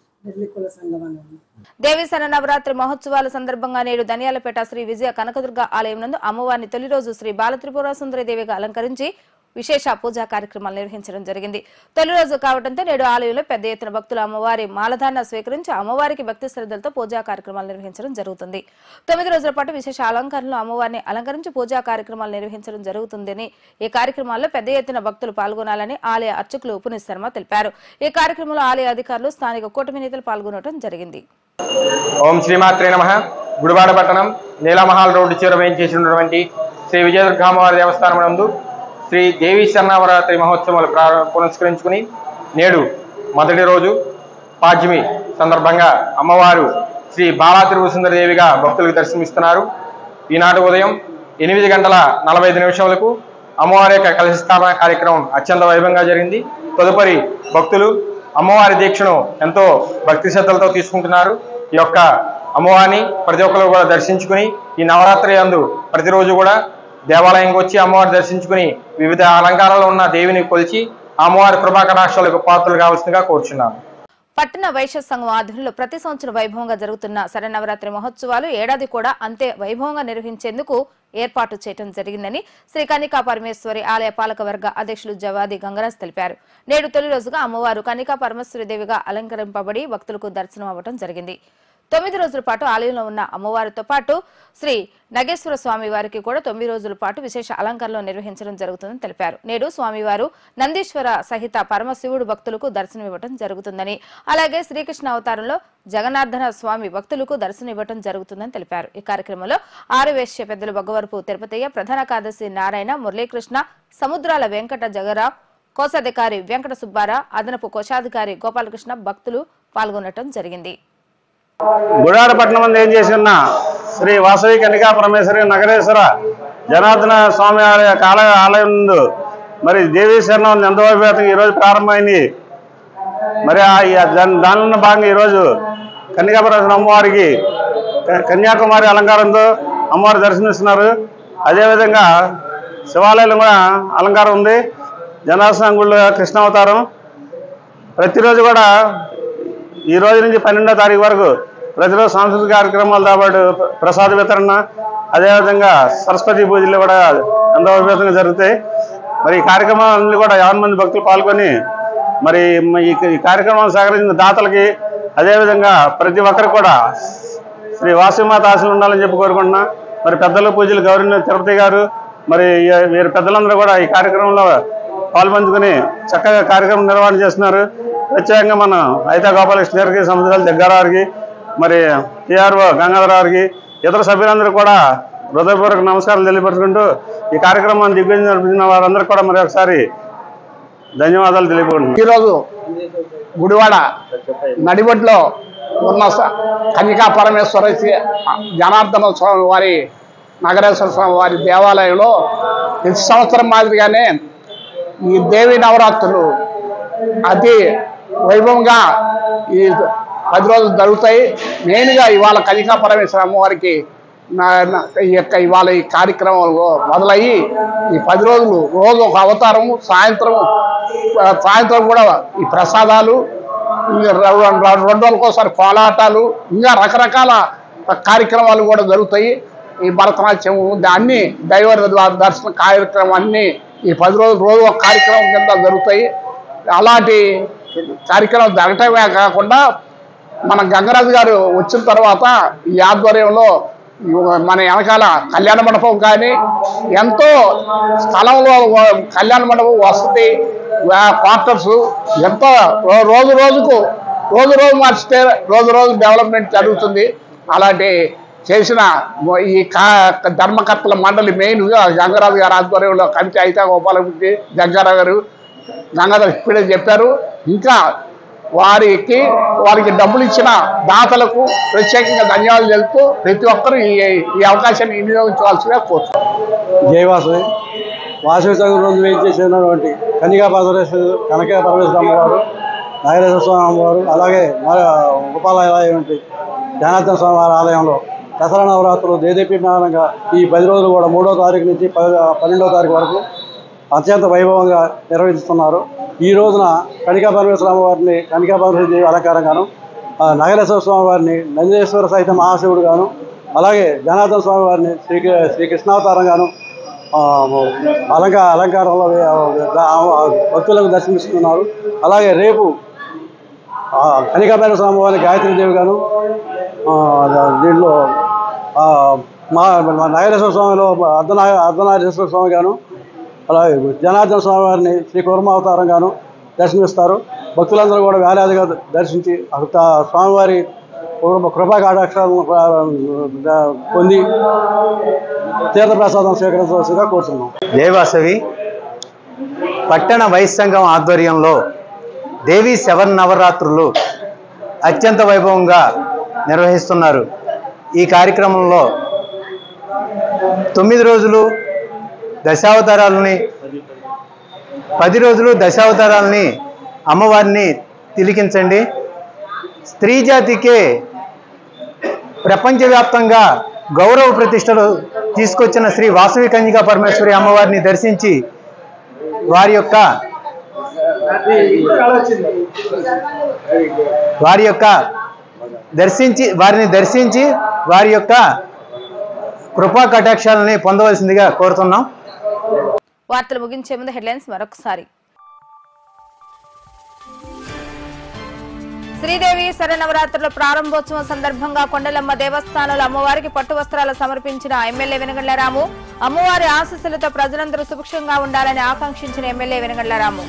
దేవి శరన్నవరాత్రి మహోత్సవాల సందర్భంగా నేడు ధనియాలపేట శ్రీ విజయ కనకదుర్గ ఆలయం నందు అమ్మవారిని తొలి రోజు శ్రీ బాలత్రిపుర సుందరీదేవిగా అలంకరించి విశేష పూజా కార్యక్రమాలు నిర్వహించడం జరిగింది. తొలి రోజు కావడంతో నేడు ఆలయంలో పెద్ద ఎత్తున భక్తులు అమ్మవారి మాలధారణ స్వీకరించి అమ్మవారికి భక్తి శ్రద్ధలతో పూజా కార్యక్రమాలు నిర్వహించడం జరుగుతుంది. 9 రోజుల పాటు విశేష అలంకరణలో అమ్మవారిని అలంకరించి పూజా కార్యక్రమాలు నిర్వహించడం జరుగుతుందని, ఈ కార్యక్రమాల్లో పెద్ద ఎత్తున భక్తులు పాల్గొనాలని ఆలయ అర్చకులు పునీత్ శర్మ తెలిపారు. ఈ కార్యక్రమంలో ఆలయ అధికారులు, స్థానిక కూటమి నేతలు పాల్గొనడం జరిగింది. ఓం శ్రీమాత్రే నమః. గుడివాడ పట్టణం నీలమహల్ రోడ్డు చివర వేయించేసినటువంటి శ్రీ విజయదుర్గామ్మవారి దేవస్థానం నందు శ్రీ దేవి శరన్నవరాత్రి మహోత్సవాలు పురస్కరించుకుని నేడు మొదటి రోజు పాడ్యమి సందర్భంగా అమ్మవారు శ్రీ బాలా త్రిపుర సుందరీదేవిగా భక్తులకు దర్శనమిస్తున్నారు. ఈనాటి ఉదయం 8:45 అమ్మవారి యొక్క కలశ స్థాపన కార్యక్రమం అత్యంత వైభవంగా జరిగింది. తదుపరి భక్తులు అమ్మవారి దీక్షను ఎంతో భక్తి శ్రద్ధలతో తీసుకుంటున్నారు. ఈ యొక్క అమ్మవారిని ప్రతి ఒక్కరు కూడా దర్శించుకుని ఈ నవరాత్రి యందు ప్రతిరోజు కూడా దేవాలయంకి వచ్చి అమ్మవారిని దర్శించుకుని వివిధ అలంకారాలు ఉన్న దేవిని కొలిచి అమ్మవారి కృపాకటాక్షాలకు పాత్రలు కావాల్సిందిగా కోరుచున్నాము. పట్టణ వైశ్య సంఘం ఆధ్వర్యంలో ప్రతి సంవత్సరం వైభవంగా జరుగుతున్న శరన్నవరాత్రి మహోత్సవాలు ఏడాది కూడా అంతే వైభవంగా నిర్వహించేందుకు ఏర్పాటు చేయడం జరిగిందని శ్రీ కన్నికా పరమేశ్వరి ఆలయ పాలక వర్గ అధ్యక్షులు జవాది గంగరాజ్ తెలిపారు. నేడు తొలి రోజుగా అమ్మవారు కన్నికా పరమేశ్వరి దేవిగా అలంకరింపబడి భక్తులకు దర్శనం అవ్వడం జరిగింది. 9 రోజుల పాటు ఆలయంలో ఉన్న అమ్మవారితో పాటు శ్రీ నగేశ్వర స్వామి వారికి కూడా 9 రోజుల పాటు విశేష అలంకరణలు నిర్వహించడం జరుగుతుందని తెలిపారు. నేడు స్వామివారు నందీశ్వర సహిత పరమశివుడు భక్తులకు దర్శనం ఇవ్వడం జరుగుతుందని, అలాగే శ్రీకృష్ణ అవతారంలో జగన్నాథన స్వామి భక్తులకు దర్శనం ఇవ్వడం జరుగుతుందని తెలిపారు. ఈ కార్యక్రమంలో ఆరువేశ్య పెద్దలు బొగ్గవరపు తిరుపతయ్య, ప్రధాన కార్యదర్శి నారాయణ, మురళీకృష్ణ, సముద్రాల వెంకట జగరావ్, కోశాధికారి వెంకట సుబ్బారా, అదనపు కోశాధికారి గోపాలకృష్ణ భక్తులు పాల్గొనడం జరిగింది. గుడివాడ పట్టణం మంది ఏం చేసిన శ్రీ వాసవి కన్నికా పరమేశ్వరి నగరేశ్వర జనార్దన స్వామి ఆలయం నందు మరి దేవీ శరణం ఎంతో వైభవంగా ఈరోజు ప్రారంభమైంది. మరి దానిలో భాగంగా ఈరోజు కన్నికా పరమేశ్వరి అమ్మవారికి కన్యాకుమారి అలంకారంతో అమ్మవారు దర్శనమిస్తున్నారు. అదేవిధంగా శివాలయంలో కూడా అలంకారం ఉంది. జనార్దన గుళ్ళో కృష్ణావతారం. ప్రతిరోజు కూడా ఈ రోజు నుంచి 12వ తారీఖు వరకు ప్రతిరోజు సాంస్కృతిక కార్యక్రమాలతో పాటు ప్రసాద వితరణ, అదేవిధంగా సరస్వతి పూజలు కూడా ఎంతో వైభవంగా జరుగుతాయి. మరి ఈ కార్యక్రమాలన్నీ కూడా 50 మంది భక్తులు పాల్గొని మరి ఈ కార్యక్రమాలు సహకరించిన దాతలకి, అదేవిధంగా ప్రతి ఒక్కరికి కూడా శ్రీ వాసవిమాత ఆశలు ఉండాలని చెప్పి కోరుకుంటున్నా. మరి పెద్దలు పూజలు గౌరవ తిరుపతి గారు మరి వీరి పెద్దలందరూ కూడా ఈ కార్యక్రమంలో పాల్పంచుకుని చక్కగా కార్యక్రమం నిర్వహణ చేస్తున్నారు. ప్రత్యేకంగా మన అయితా గోపాలకృష్ణ గారికి, సముద్రాల దగ్గరారికి, మరి టీఆర్ఓ గంగాధర గారికి, ఇతర సభ్యులందరూ కూడా హృదయపూర్వక నమస్కారాలు తెలియపరుచుకుంటూ ఈ కార్యక్రమాన్ని దిగ్విజయం జరిపించిన వారందరికీ కూడా మరి ఒకసారి ధన్యవాదాలు తెలియపరుచుకుంటున్నాను. ఈరోజు గుడివాడ నడిబొడ్లో ఉన్న కన్నికా పరమేశ్వర జనార్దన స్వామి వారి నగరేశ్వర స్వామి వారి దేవాలయంలో ప్రతి సంవత్సరం మాదిరిగానే ఈ దేవి నవరాత్రులు అతి వైభవంగా ఈ 10 రోజులు జరుగుతాయి. మెయిన్గా ఇవాళ కన్నికా పరమేశ్వర అమ్మవారికి ఈ యొక్క ఇవాళ ఈ కార్యక్రమం మొదలయ్యి ఈ 10 రోజులు రోజు ఒక అవతారము, సాయంత్రం కూడా ఈ ప్రసాదాలు, 2 రోజులకోసారి కోలాటాలు, ఇంకా రకరకాల కార్యక్రమాలు కూడా జరుగుతాయి. ఈ భరతనాట్యము అన్ని దైవ దర్శన కార్యక్రమం అన్నీ ఈ 10 రోజులు రోజు ఒక కార్యక్రమం కింద జరుగుతాయి. అలాంటి కార్యక్రమం జరగటమే కాకుండా మన గంగరాజు గారు వచ్చిన తర్వాత ఈ ఆధ్వర్యంలో మన వెనకాల కళ్యాణ మండపం కానీ ఎంతో స్థలంలో కళ్యాణ మండపం వసతి క్వార్టర్స్ ఎంతో రోజు మార్చితే రోజు డెవలప్మెంట్ జరుగుతుంది. అలాంటి చేసిన ఈ ధర్మకర్తల మండలి మెయిన్గా గంగరాజు గారి ఆధ్వర్యంలో కమిటీ అయితే గోపాలకృష్ణ జగ్గారావు గారు గంగాధర్ ఇప్పుడే చెప్పారు. ఇంకా వారికి డబ్బులు ఇచ్చిన దాతలకు ప్రత్యేకంగా ధన్యవాదాలు తెలుపుతూ ప్రతి ఒక్కరూ ఈ అవకాశాన్ని వినియోగించవలసిగా కోరుతున్నాం. జై వాసవి. వాసవి సంఘం రోజు వేచి చేసినటువంటి కన్నికా పరమేశ్వర అమ్మవారు, నాగేశ్వర స్వామి అమ్మవారు, అలాగే గోపాలయం జనార్దన స్వామి వారి ఆలయంలో దసరా నవరాత్రులు దేదీప్యమానంగా ఈ 10 రోజులు కూడా 3వ తారీఖు నుంచి 12వ తారీఖు వరకు అత్యంత వైభవంగా నిర్వహిస్తున్నారు. ఈ రోజున కనికా పరమేశ్వర వారిని కనికా పరమేశ్వర దేవి అలంకారంగాను, నాగేశ్వర స్వామి వారిని నందేశ్వర సహిత మహాశివుడు గాను, అలాగే జనార్దన స్వామి వారిని శ్రీకృష్ణావతారంగాను అలంకారంలో భక్తులకు దర్శనమిస్తున్నారు. అలాగే రేపు కనికాపేట స్వామి వారిని గాయత్రీదేవి గాను, దీంట్లో నాగేశ్వర స్వామిలో అర్ధనాగేశ్వర స్వామి గాను, అలాగే జనార్దన స్వామి వారిని శ్రీ కూర్మావతారం గాను దర్శనమిస్తారు. భక్తులందరూ కూడా వేలాదిగా దర్శించి స్వామివారి కృపా కటాక్షాలను పొంది తీర్థప్రసాదం స్వీకరించవలసిగా కోరుతున్నాం. దేవాసవి పట్టణ వైశ్య సంఘం ఆధ్వర్యంలో దేవీ శరన్నవరాత్రులు అత్యంత వైభవంగా నిర్వహిస్తున్నారు. ఈ కార్యక్రమంలో 9 రోజులు దశావతారాలని 10 రోజులు దశావతారాలని అమ్మవారిని తిలకించండి. స్త్రీ జాతికే ప్రపంచవ్యాప్తంగా గౌరవ ప్రతిష్టలు తీసుకొచ్చిన శ్రీ వాసవి కన్యకా పరమేశ్వరి అమ్మవారిని దర్శించి వారిని దర్శించి వారి యొక్క కృపా కటాక్షాలని పొందవలసిందిగా కోరుతున్నాం. వార్తలు ముగించే ముందు హెడ్లైన్స్ మరొకసారి. శ్రీదేవి శరన్నవరాత్రుల ప్రారంభోత్సవం సందర్భంగా కొండలమ్మ దేవస్థానంలో అమ్మవారికి పట్టు వస్త్రాలు సమర్పించిన ఎమ్మెల్యే వెనగండ్ల రాము. అమ్మవారి ఆశీస్సులతో ప్రజలందరూ సుభిక్షంగా ఉండాలని ఆకాంక్షించిన ఎమ్మెల్యే వెనగండ్ల రాము.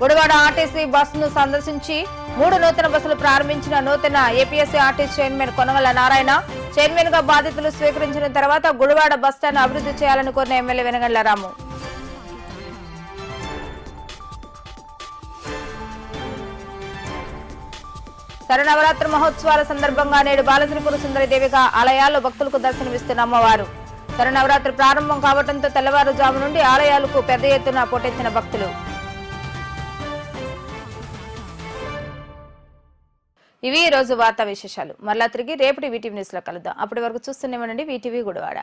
గుడివాడ ఆర్టీసీ బస్సును సందర్శించి 3 నూతన బస్సులు ప్రారంభించిన నూతన APSC RTC chairman Konagalla Narayana. Chairman గా బాధ్యతలు స్వీకరించిన తర్వాత గుడివాడ బస్టాండ్ అభివృద్ధి చేయాలని కోరిన ఎమ్మెల్యే వెనగండ్ల రాము. శరన్నవరాత్రి మహోత్సవాల సందర్భంగా నేడు బాలత్రిపుర సుందరి దేవిగా ఆలయాల్లో భక్తులకు దర్శనమిస్తున్న అమ్మవారు. శరన్నవరాత్రి ప్రారంభం కావడంతో తెల్లవారుజాము నుండి ఆలయాలకు పెద్ద ఎత్తున పోటెత్తిన భక్తులు. ఇవి ఈ రోజు వార్తా విశేషాలు. మరలా తిరిగి రేపటి వీటీవీ న్యూస్ లో కలుద్దాం. అప్పటి వరకు చూస్తూనే ఉండండి వీటీవీ గుడివాడ.